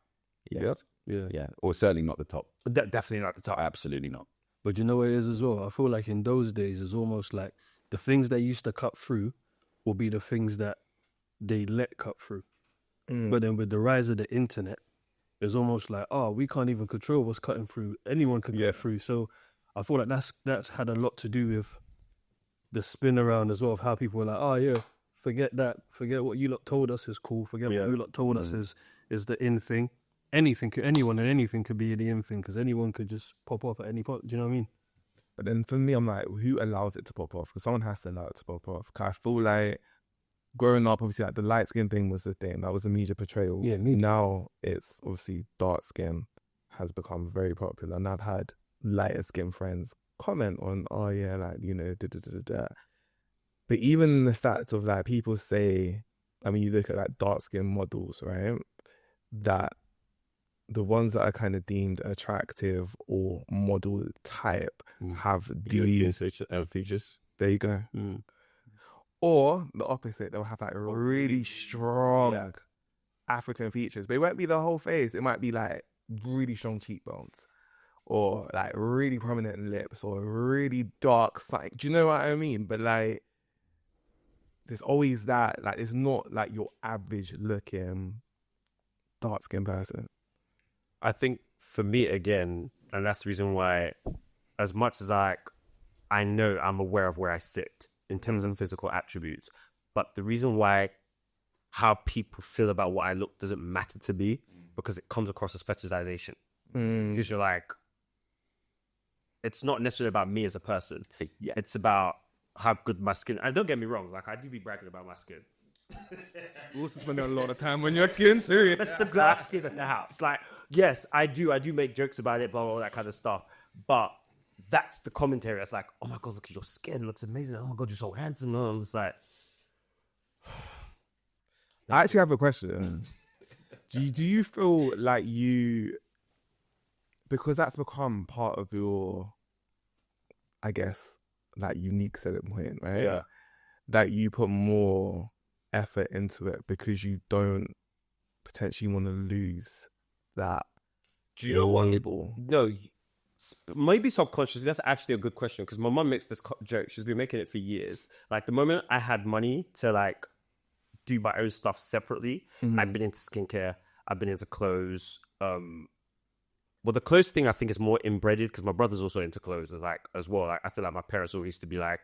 Yes. Yeah. Or certainly not the top. Definitely not the top. Absolutely not. But you know what it is as well? I feel like in those days, it's almost like the things they used to cut through will be the things that they let cut through. But then with the rise of the internet, it's almost like, we can't even control what's cutting through. Anyone could get through. So I feel like that's had a lot to do with the spin around as well of how people are like, forget that. Forget what you lot told us is cool. Forget what you lot told us is the in thing. Anyone and anything could be the in thing, because anyone could just pop off at any point. Do you know what I mean? But then for me, I'm like, who allows it to pop off? Because someone has to allow it to pop off. Because I feel like growing up, obviously, like the light skin thing was the thing. That was a media portrayal. Yeah, now it's obviously dark skin has become very popular. And I've had lighter skin friends comment on, da. But even the fact of like people say, I mean, you look at like dark skin models, right? That the ones that are kind of deemed attractive or model type have these features. There you go. Or the opposite, they'll have like really strong African features. But it won't be the whole face. It might be like really strong cheekbones. or like really prominent lips or really dark side. Do you know what I mean? But like, there's always that. Like, it's not like your average looking dark skinned person. I think for me again, and that's the reason why, as much as I know I'm aware of where I sit in terms of physical attributes, but the reason why how people feel about what I look doesn't matter to me, because it comes across as fetishization. Because you're like, it's not necessarily about me as a person. Yeah. It's about how good my skin. And don't get me wrong, like I do be bragging about my skin. You also spend a lot of time on your skin, serious. That's the glass skin at the house. Like, yes, I do make jokes about it, blah, blah, all that kind of stuff. But that's the commentary. It's like, oh my God, look at your skin. It looks amazing. Oh my God, you're so handsome. And I'm just like, I actually have a question. Do you feel like because that's become part of your, I guess, like unique selling point, right? Yeah. That you put more effort into it because you don't potentially want to lose that label? no, maybe subconsciously. That's actually a good question, because my mum makes this joke. She's been making it for years. Like, the moment I had money to like do my own stuff separately, I've been into skincare, I've been into clothes. Well, the clothes thing I think is more inbred because my brother's also into clothes as well. Like, I feel like my parents always used to be like,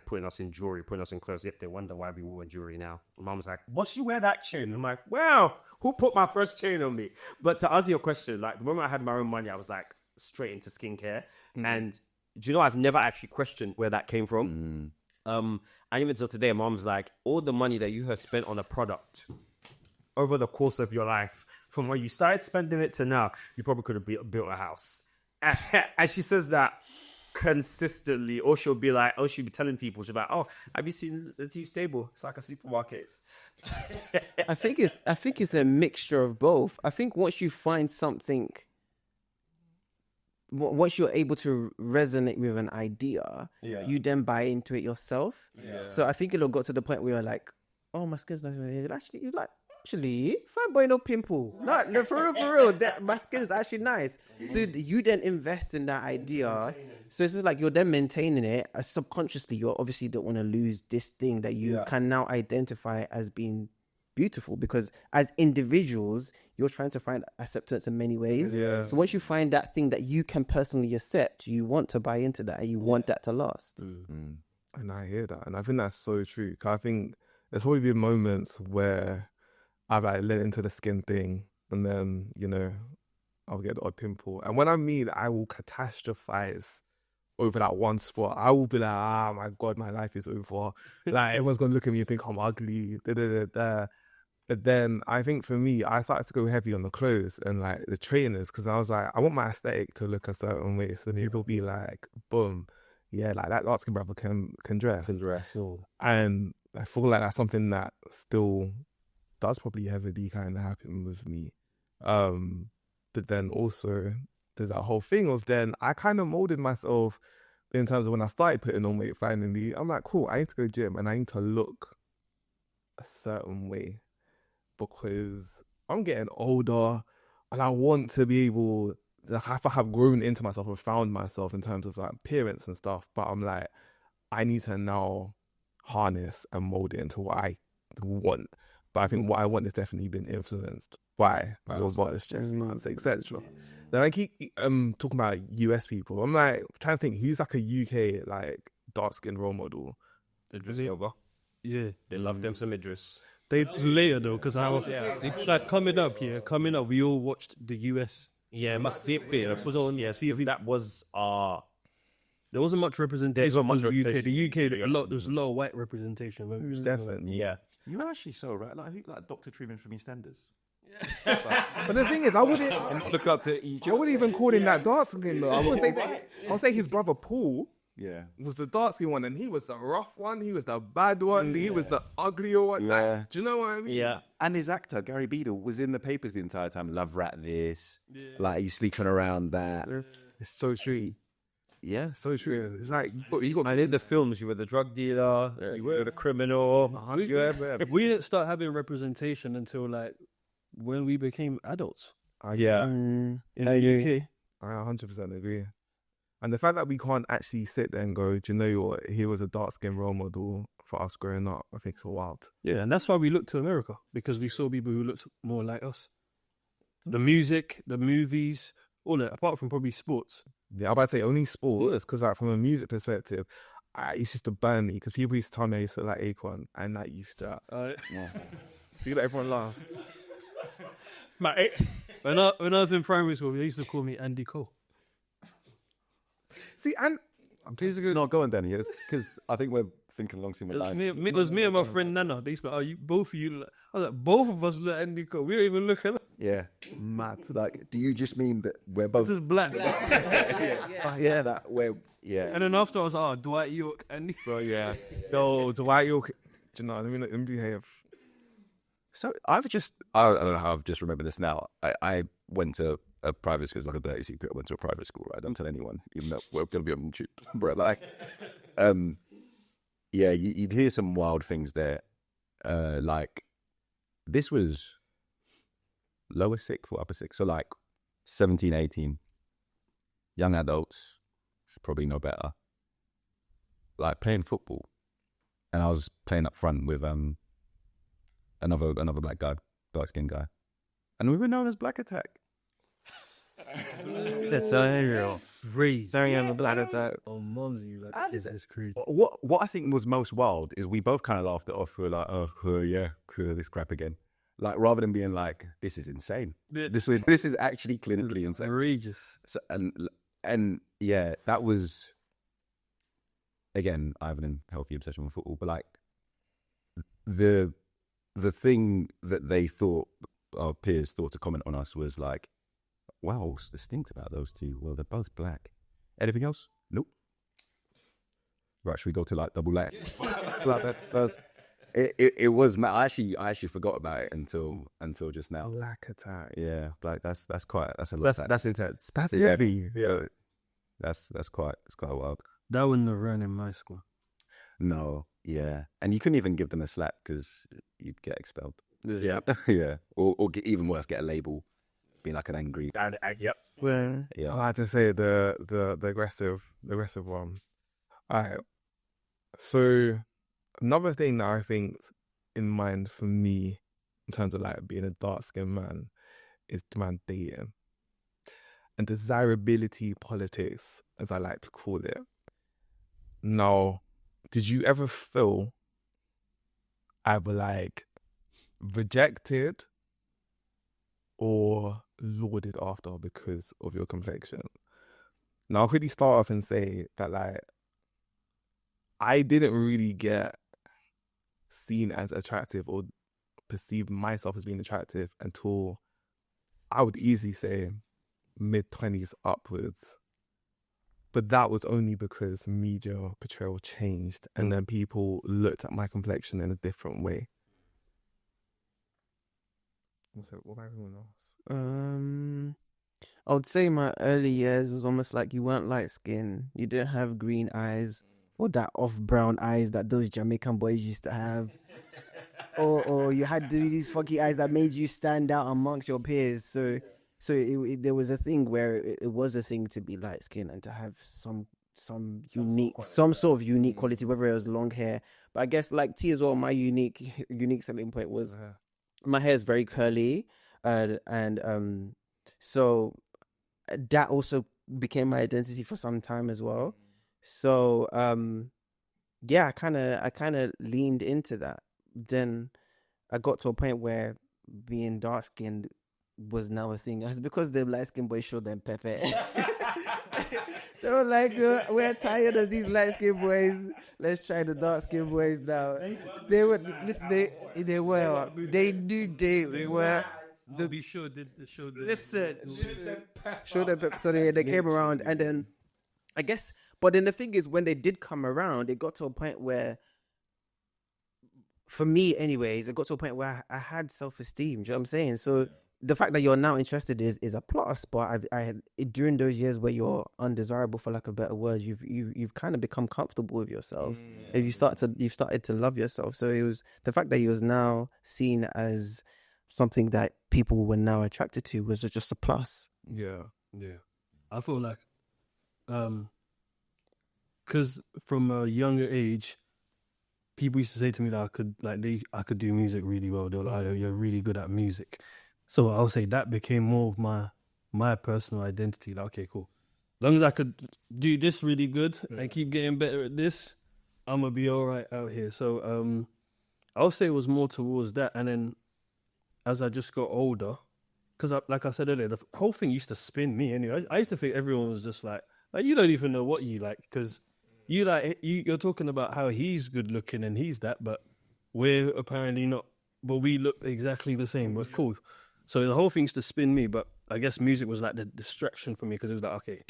putting us in jewelry, putting us in clothes. Yet they wonder why we wear jewelry now. My mom's like, "What's you wear that chain?" I'm like, "Wow, who put my first chain on me?" But to answer your question, like the moment I had my own money, I was like straight into skincare. And do you know, I've never actually questioned where that came from. And even till today, mom's like, all the money that you have spent on a product over the course of your life, from when you started spending it to now, you probably could have built a house. And she says that consistently, or she'll be telling people, she'll be like, "Oh, have you seen the tea stable? It's like a supermarket." I think it's a mixture of both. I think once you find something, once you're able to resonate with an idea, you then buy into it yourself. So I think it'll go to the point where you're like, "Oh, my skin's not actually." You're like, "Actually, fine boy, no pimple. No, for real. That my skin is actually nice." So you then invest in that idea. So it's just like you're then maintaining it. Subconsciously, you obviously don't want to lose this thing that you can now identify as being beautiful, because as individuals, you're trying to find acceptance in many ways. Yeah. So once you find that thing that you can personally accept, you want to buy into that and you want that to last. And I hear that. And I think that's so true. 'Cause I think there's probably been moments where I've like led into the skin thing, and then, you know, I'll get the odd pimple. And when I mean I will catastrophize over that one spot, I will be like, "Ah, my God, my life is over." Like, everyone's going to look at me and think I'm ugly. But then I think for me, I started to go heavy on the clothes and like the trainers, because I was like, I want my aesthetic to look a certain way. So people be like, boom, yeah, like that dark skin brother can dress. And I feel like that's something that still does probably heavily kind of happen with me. But then also there's that whole thing of then I kind of molded myself in terms of when I started putting on weight finally. I'm like, cool, I need to go gym and I need to look a certain way, because I'm getting older and I want to be able to have grown into myself and found myself in terms of like appearance and stuff. But I'm like, I need to now harness and mold it into what I want. But I think what I want has definitely been influenced by your bodice, chestnuts, etc. Then I keep talking about US people. I'm like trying to think who's like a UK like dark skin role model. Idris Elba. Yeah. They love them some Idris. It's later though, because I was like coming up, we all watched the US. Yeah, must see it was on. Yeah, see if that was there wasn't much representation. There's not much in the UK. representation. The UK, there was a lot of white representation. Definitely. yeah. You were actually so right. Like, I think like Dr. Truman from EastEnders. But the thing is, I wouldn't Look up to each. I wouldn't even call him that dark skin though. I'll say his brother Paul Yeah. was the dark skin one, and he was the rough one, he was the bad one, he was the uglier one. Like, Yeah. do you know what I mean? Yeah. And his actor, Gary Beadle, was in the papers the entire time. Love rat this. Like, he's sleeping around that. It's so true. Yeah. So true. It's like you got And in the films, you were the drug dealer, you were the criminal. We didn't start having representation until like when we became adults Yeah. in the UK. I 100% agree. And the fact that we can't actually sit there and go, do you know what? He was a dark-skinned role model for us growing up. I think it's wild. Yeah, and that's why we looked to America, because we saw people who looked more like us. The music, the movies, all that, apart from probably sports. Yeah, I'm about to say only sports, because like from a music perspective, it's just to burn me, because people used to tell me I used to look like Akon, and that used to see that everyone laughs. When I was in primary school, they used to call me Andy Cole. See, and Please no, go on, Danny, because I think we're thinking along similar lines. It was me and my friend Nana. They used to be, you both of you. I was like, both of us look like Andy Cole. We don't even look at them. Yeah, mad. Like, do you just mean that we're both Just black. yeah, that we're And then after I was like, Dwight York, Andy. bro, yeah. Yo, Dwight York, do you know, let me behave. So I don't know how I've just remembered this now. I went to a private school, it's like a dirty secret. I went to a private school, right? Don't tell anyone, even though we're going to be on YouTube. But like, yeah, you'd hear some wild things there. Like, this was lower sixth or upper sixth. So like 17, 18, young adults, probably know better, like playing football. And I was playing up front with another black guy, dark skinned guy, and we were known as Black Attack. That's so unreal. Sorry, I'm a Black Attack. Oh, mom's you like, this is crazy. What I think was most wild is we both kind of laughed it off. We were like, oh yeah, this crap again. Like, rather than being like, this is insane. Yeah. This is actually clinically insane. Outrageous. So, and yeah, that was, again, I have an unhealthy obsession with football, but like the thing that they thought, our peers thought to comment on us was like, wow, what's distinct about those two? Well, they're both black. Anything else? Nope. Right, should we go to like double black? Like, that's it was. I actually forgot about it until just now. Black Attack. Yeah, like that's a lot. That's intense. That's heavy. Yeah. That's quite wild. That wouldn't have run in my school. No, yeah, and you couldn't even give them a slap because you'd get expelled. Yeah. Yeah, or get, even worse, get a label, be like an angry. Yep. Well, Yeah, I had to say the aggressive one. Alright. So another thing that I think in mind for me in terms of like being a dark skinned man is man dating. And desirability politics, as I like to call it. Now, did you ever feel either like rejected or lauded after because of your complexion? Now, I'll quickly start off and say that like I didn't really get seen as attractive or perceive myself as being attractive until I would easily say mid-20s upwards. But that was only because media portrayal changed and then people looked at my complexion in a different way. So, what about everyone else? I would say my early years was almost like you weren't light skinned. You didn't have green eyes or that off brown eyes that those Jamaican boys used to have. or you had these funky eyes that made you stand out amongst your peers. So there was a thing where it was a thing to be light skinned and to have some sort of unique quality, whether it was long hair. But I guess like T as well, my unique selling point was my hair is very curly, and so that also became my identity for some time as well. So yeah, I kind of leaned into that. Then I got to a point where being dark skinned was now a thing. It's because the light skinned boys showed them Pepe. They were like, we're tired of these light skinned boys. Let's try the dark skinned boys now. They were listen. They knew they were. Be sure did the show. Listen. Show them Pepe. So they came around, and then I guess. But then the thing is, when they did come around, it got to a point where, for me anyways, it got to a point where I had self-esteem. Do you know what I'm saying? So the fact that you're now interested is a plus, but I had during those years where you're undesirable, for lack of better words, you've kind of become comfortable with yourself. If you've started to love yourself. So it was the fact that he was now seen as something that people were now attracted to was just a plus. Yeah. I feel like, because from a younger age, people used to say to me that I could do music really well. They were like, "Oh, you're really good at music." So I'll say that became more of my personal identity. Like, okay, cool. As long as I could do this really good and keep getting better at this, I'm gonna be all right out here. So I'll say it was more towards that. And then as I just got older, because like I said earlier, the whole thing used to spin me anyway. I used to think everyone was just like you don't even know what you like, because you're talking about how he's good looking and he's that, but we're apparently not. But we look exactly the same. But cool. So the whole thing used to spin me. But I guess music was like the distraction for me, because it was like, okay,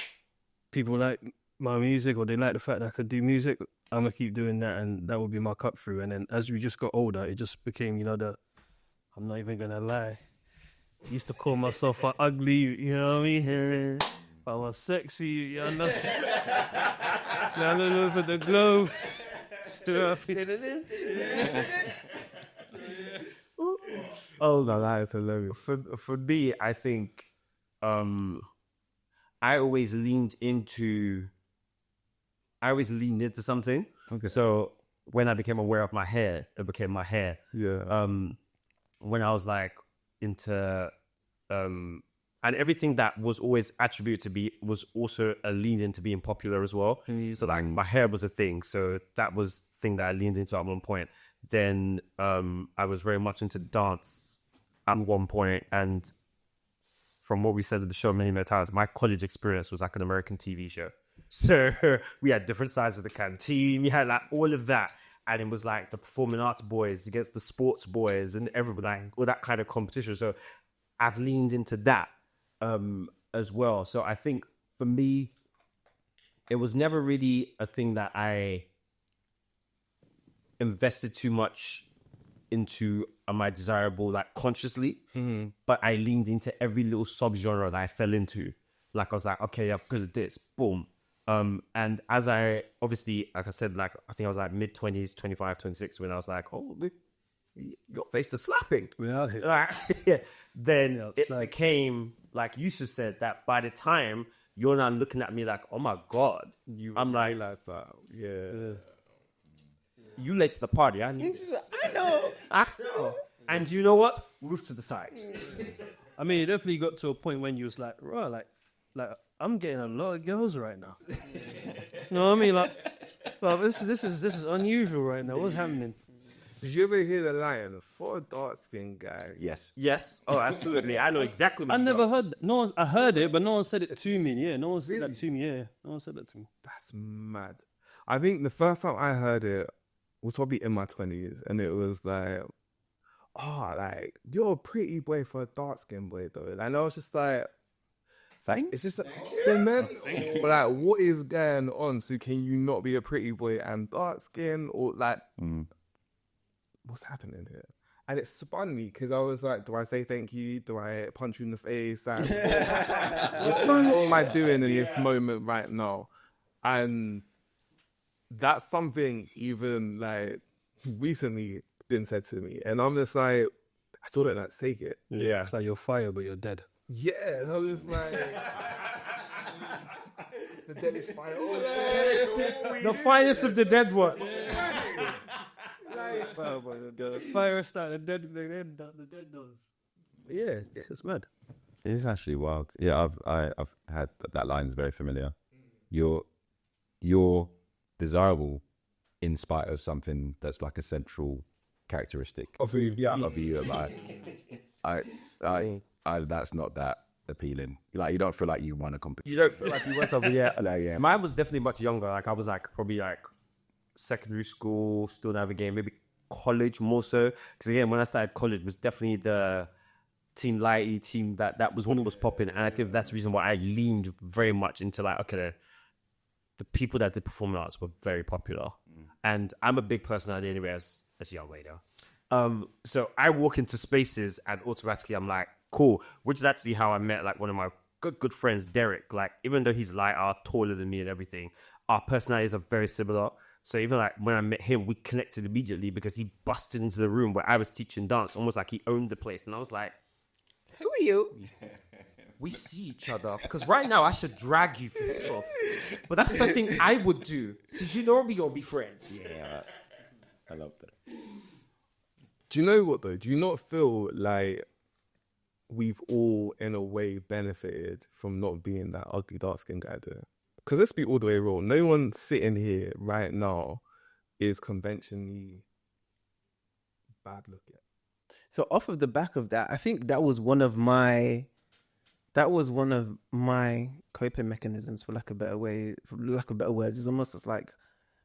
people like my music, or they like the fact that I could do music. I'm gonna keep doing that, and that would be my cut through. And then as we just got older, it just became, I'm not even gonna lie, I used to call myself an ugly, you know what I mean? But I was sexy, you understand? Now I'm gonna for the glow. Oh no, that is hilarious. For me, I think I always leaned into something. Okay. So when I became aware of my hair, it became my hair. Yeah. When I was like into and everything that was always attributed to be was also a lean into being popular as well. So like my hair was a thing. So that was the thing that I leaned into at one point. Then I was very much into dance at one point, and from what we said at the show many times, my college experience was like an American TV show. So we had different sides of the canteen, we had like all of that, and it was like the performing arts boys against the sports boys and everybody, like all that kind of competition. So I've leaned into that as well. So I think for me, it was never really a thing that I invested too much into my desirable, like consciously, but I leaned into every little subgenre that I fell into. Like I was like, okay, I'm good at this, boom. And as I obviously, like I said, like I think I was like mid-20s, 25, 26, when I was like, oh, your face is slapping. We're out here. Like, yeah. Then it became, like Yusuf said, that by the time you're not looking at me like, oh my God, I'm like, Lifestyle. Yeah. you late to the party. I know. And you know what? Move to the side. I mean, it definitely got to a point when you was like, right, like I'm getting a lot of girls right now. You know what I mean? Like this is unusual right now. What's happening? Did you ever hear the line for a dark skinned guy? Yes. Yes. Oh, absolutely. I know exactly. I never heard that. I heard it, but no one said it to me. Yeah, no one said that to me. Yeah, no one said that to me. That's mad. I think the first time I heard it was probably in my 20s, and it was like, like you're a pretty boy for a dark skinned boy though. And I was just like, Thanks. it's just then man, but like, what is going on? So can you not be a pretty boy and dark skin, or like, what's happening here? And it spun me because I was like, do I say thank you? Do I punch you in the face? What am I doing in this moment right now? And that's something even like recently been said to me, and I'm just like, I still don't take it. Yeah. It's like you're fire, but you're dead. Yeah, and I'm just like, the dead is fire. The finest of the dead ones. The fire started, the dead does. Yeah, it's mad. It is actually wild. Yeah, I've had that line is very familiar. You're desirable in spite of something that's like a central characteristic Of you, yeah. of you. Like, I that's not that appealing. Like, you don't feel like you won a competition. You don't feel like you were something, yeah. Like, yeah. Mine was definitely much younger. Like I was like probably like secondary school, still navigating, maybe college more so. Because again, when I started college, it was definitely the Team Lighty team that was when it was popping, and I think that's the reason why I leaned very much into like, okay, the people that did performing arts were very popular, and I'm a big personality anyway as a young lady. So I walk into spaces and automatically I'm like, cool. Which is actually how I met like one of my good friends, Derek. Like even though he's lighter, taller than me and everything, our personalities are very similar. So even like when I met him, we connected immediately because he busted into the room where I was teaching dance, almost like he owned the place, and I was like, who are you? we see each other. Because right now I should drag you for stuff. But that's something I would do. So you know we're going to be friends. Yeah, I love that. Do you know what though? Do you not feel like we've all, in a way, benefited from not being that ugly dark-skinned guy though? Because let's be all the way real. No one sitting here right now is conventionally bad looking. So off of the back of that, I think that was one of my coping mechanisms, for lack of better words. It's almost just like,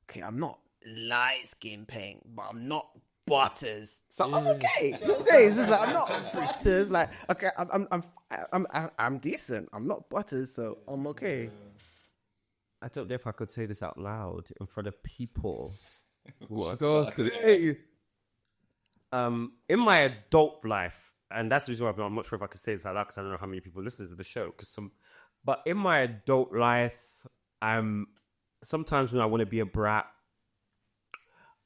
okay, I'm not light skin pink, but I'm not Butters, so I'm okay. You know what I'm saying? It's just like I'm not Butters. Like, okay, I'm decent. I'm not Butters, so I'm okay. I don't know if I could say this out loud in front of people. Hey. In my adult life, and that's the reason why I'm not sure if I could say this out loud because I don't know how many people listen to the show. But in my adult life, sometimes when I want to be a brat,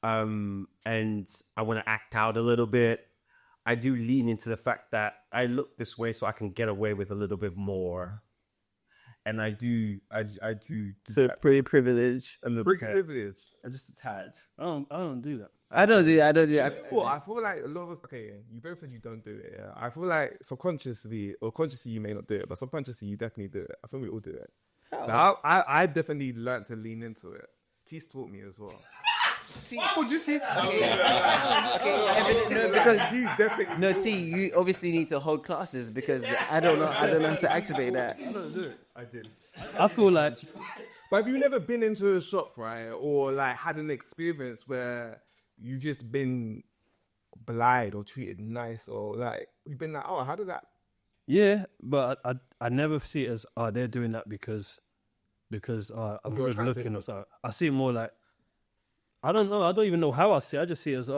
and I want to act out a little bit, I do lean into the fact that I look this way so I can get away with a little bit more. And I do. So pretty privileged. Pretty privileged. I'm just a tad. I don't do that. I don't do that. Well, I feel like a lot of us. Okay, you both said you don't do it. Yeah, I feel like subconsciously or consciously you may not do it, but subconsciously you definitely do it. I think we all do it. Now, I definitely learned to lean into it. T's taught me as well. Why would you say that? T, you obviously need to hold classes because I don't know how to activate that. I don't do it. I did. I feel like, But have you never been into a shop, right, or like had an experience where you've just been blind or treated nice, or like you've been like, oh, how did that? yeah, but I never see it as they're doing that because I'm You're good attractive. looking or something. I see it more like, I don't know. I don't even know how I see it. I just see it as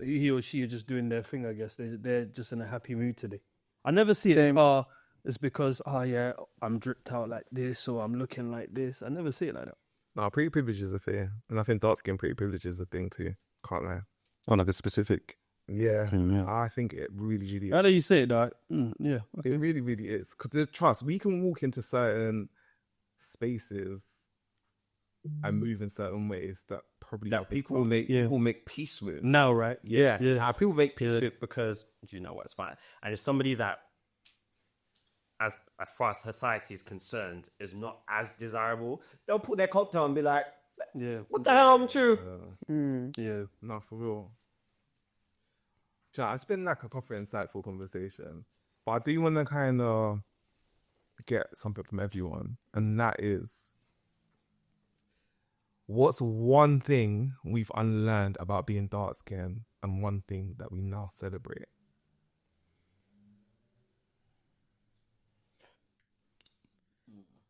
he or she are just doing their thing. I guess they're just in a happy mood today. I never see it. It's because yeah, I'm dripped out like this or I'm looking like this. I never see it like that. No, pretty privilege is a thing, and I think dark skin pretty privilege is a thing too. Can't lie. Oh, like a specific. Yeah, Yeah. I think it really, really, How do you say it? Like, yeah, okay. it really, really is. Because there's trust. We can walk into certain spaces and move in certain ways that probably That people will make peace with. Now, right? Yeah. Yeah. People make peace with because, do you know what, it's fine. And if somebody that, as far as society is concerned, is not as desirable, they'll put their cocktail and be like, Yeah. what the hell, I'm true. Yeah. no, for real. It's been like a proper insightful conversation, but I do want to kind of get something from everyone, and that is, what's one thing we've unlearned about being dark skinned and one thing that we now celebrate?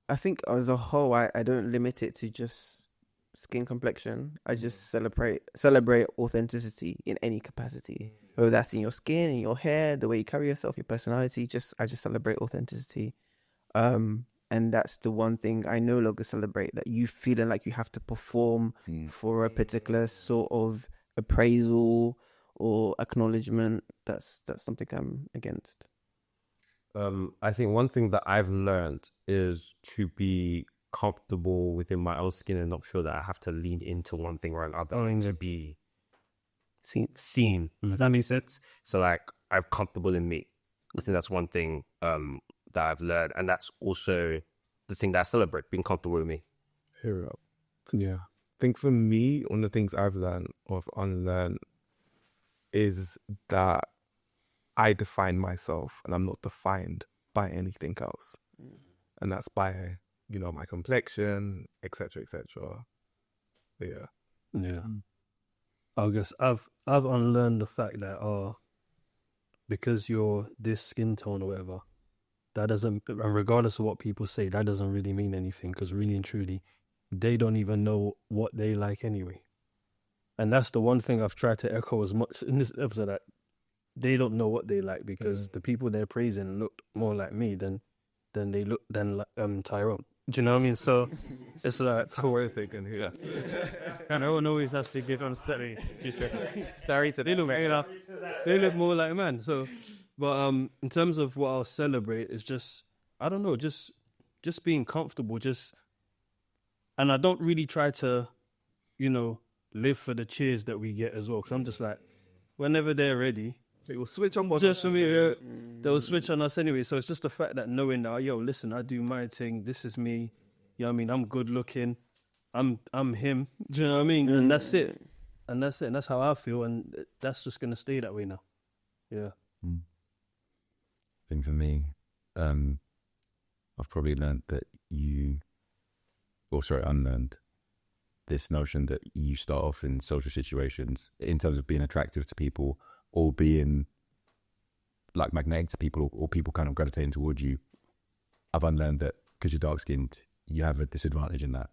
I think as a whole, I don't limit it to just skin complexion. I just celebrate authenticity in any capacity, whether that's in your skin, in your hair, the way you carry yourself, your personality. I just celebrate authenticity, and that's the one thing I no longer celebrate. That you feeling like you have to perform for a particular sort of appraisal or acknowledgement. That's something I'm against. I think one thing that I've learned is to be comfortable within my own skin and not feel that I have to lean into one thing or another to be seen. Does that make sense? So like, I'm comfortable in me. I think that's one thing that I've learned, and that's also the thing that I celebrate, being comfortable with me. Hear it up. Yeah. I think for me, one of the things I've learned or unlearned is that I define myself and I'm not defined by anything else. And that's by, my complexion, etc., etc. Yeah. Yeah. I guess I've unlearned the fact that because you're this skin tone or whatever, that doesn't, and regardless of what people say, that doesn't really mean anything, because really and truly, they don't even know what they like anyway. And that's the one thing I've tried to echo as much in this episode, that they don't know what they like, because the people they're praising looked more like me than Tyrone. Do you know what I mean? So it's like, and I don't always have to give them sorry to they look more like man. So, but in terms of what I'll celebrate, it's just I don't know, just being comfortable, and I don't really try to, live for the cheers that we get as well. Because I'm just like, whenever they're ready, It will switch on. just for me, they'll switch on us anyway. So it's just the fact that knowing that, yo, listen, I do my thing. This is me. You know what I mean? I'm good looking. I'm him. Do you know what I mean? And that's it. And that's it. And that's how I feel. And that's just going to stay that way now. Yeah. I think for me, I've probably learned that unlearned this notion that you start off in social situations in terms of being attractive to people or being like magnetic to people or people kind of gravitating towards you. I've unlearned that because you're dark skinned, you have a disadvantage in that.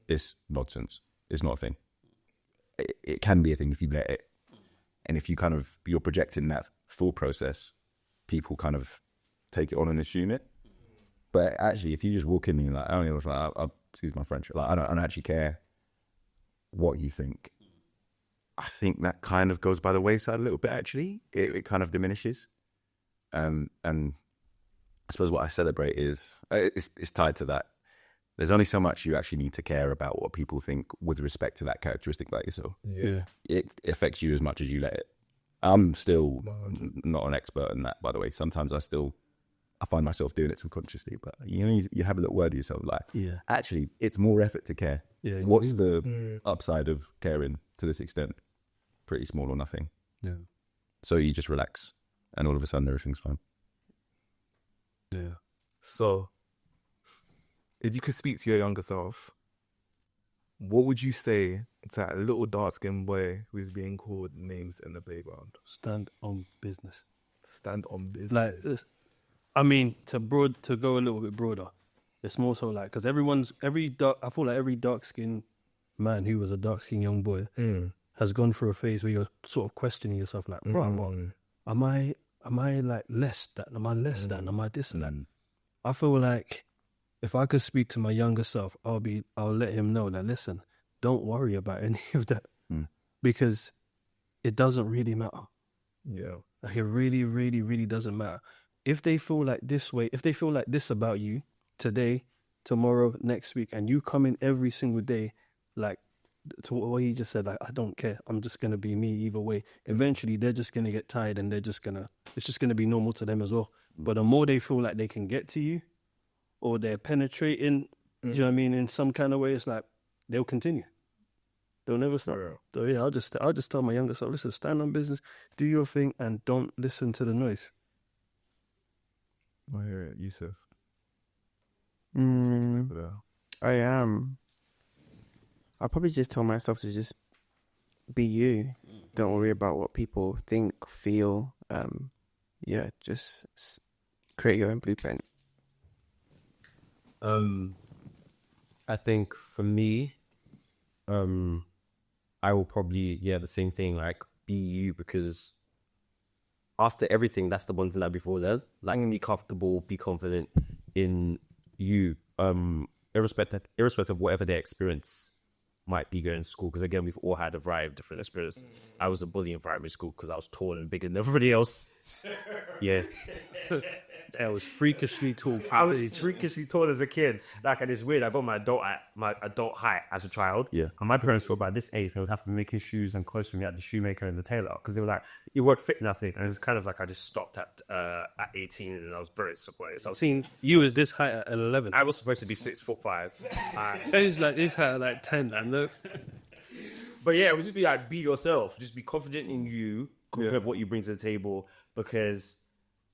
It's nonsense. It's not a thing. It can be a thing if you let it. And if you're projecting that thought process, people kind of take it on and assume it. But actually, if you just walk in and you're like, I'll excuse my French, like I don't actually care what you think. I think that kind of goes by the wayside a little bit. Actually, it kind of diminishes. And I suppose what I celebrate is it's tied to that. There's only so much you actually need to care about what people think with respect to that characteristic about yourself. Yeah. It affects you as much as you let it. I'm still not an expert in that, by the way. Sometimes I find myself doing it subconsciously, but you have a little word to yourself like, actually, it's more effort to care. Yeah. What's the upside of caring to this extent? Pretty small or nothing. Yeah. So you just relax and all of a sudden everything's fine. Yeah. So, if you could speak to your younger self, what would you say to that little dark-skinned boy who's being called names in the playground? Stand on business. Stand on business. Like this. I mean, to go a little bit broader, it's more so like, because I feel like every dark-skinned man who was a dark-skinned young boy has gone through a phase where you're sort of questioning yourself, like, bro, am I like less than? Am I less than? Am I this and that? I feel like if I could speak to my younger self, I'll let him know that, listen, don't worry about any of that because it doesn't really matter. Yeah. Like it really, really, really doesn't matter. If they feel like this way, if they feel like this about you today, tomorrow, next week, and you come in every single day, like to what he just said, like, I don't care. I'm just going to be me either way. Eventually, they're just going to get tired and it's just going to be normal to them as well. But the more they feel like they can get to you or they're penetrating, do you know what I mean, in some kind of way, it's like they'll continue. They'll never stop. So yeah, I'll just tell my younger self, listen, stand on business, do your thing, and don't listen to the noise. I hear it, Yusuf. I am. I'll probably just tell myself to just be you. Don't worry about what people think, feel. Just create your own blueprint. I think for me, I will probably, the same thing, like be you, because after everything, that's the one thing that before then, like be comfortable, be confident in you, irrespective of whatever their experience might be going to school. Because again, we've all had a variety of different experiences. I was a bully in primary school because I was tall and bigger than everybody else. Yeah. I was freakishly tall. I was freakishly tall as a kid. Like, and it's weird. I got my adult height as a child. Yeah. And my parents were about this age. They would have to be making shoes and clothes for me at the shoemaker and the tailor because they were like, "You weren't fit nothing." And it's kind of like I just stopped at 18, and I was very disappointed. So I've seen You was this height at 11. I was supposed to be 6'5". He's like this height at like 10, and look. But yeah, it would just be like, be yourself. Just be confident in you, of what you bring to the table, because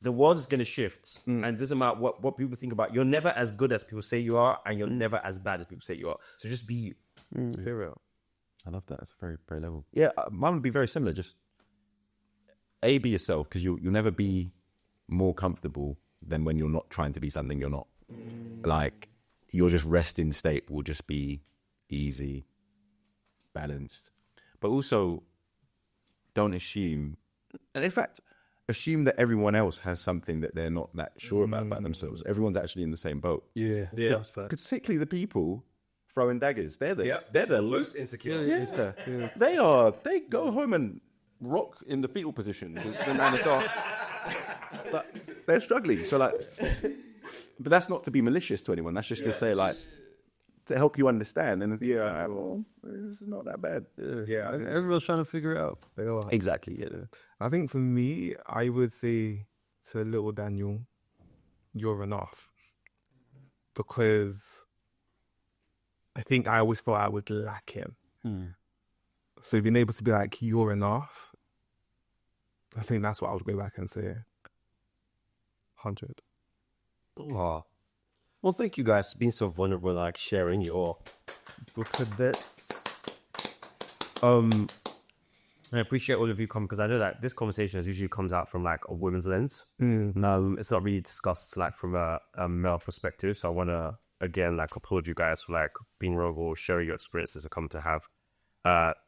the world is going to shift. And it doesn't matter what people think about. You're never as good as people say you are, and you're never as bad as people say you are. So just be you. Period. I love that. It's very, very level. Yeah, mine would be very similar. Just be yourself, because you'll never be more comfortable than when you're not trying to be something you're not. Like, your just resting state will just be easy, balanced. But also, don't assume, and in fact, assume that everyone else has something that they're not that sure about themselves. Everyone's actually in the same boat. Yeah. That's fact. Particularly the people throwing daggers. They're the Most insecure. Yeah. They go home and rock in the fetal position. The man is dark. But they're struggling. So like, But that's not to be malicious to anyone. That's just to say, like, to help you understand. And well, it's not that bad. Yeah, Everyone's trying to figure it out. they are. Exactly. Yeah. I think for me, I would say to little Daniel, you're enough. Because I think I always thought I would lack him. So being able to be like, you're enough, I think that's what I would go back and say. 100. Aw. Well, thank you guys for being so vulnerable, like sharing your booklet bits. I appreciate all of you coming because I know that this conversation usually comes out from like a woman's lens. It's not really discussed like from a male perspective. So I want to again like applaud you guys for like being vulnerable, sharing your experiences, and come to have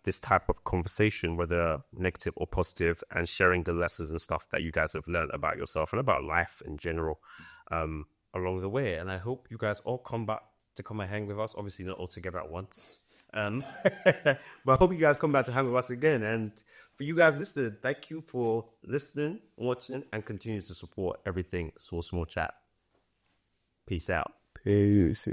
this type of conversation, whether negative or positive, and sharing the lessons and stuff that you guys have learned about yourself and about life in general along the way. And I hope you guys all come back to come and hang with us. Obviously not all together at once. But I hope you guys come back to hang with us again. And for you guys listening, thank you for listening, watching, and continue to support everything Source More Chat. Peace out. Peace.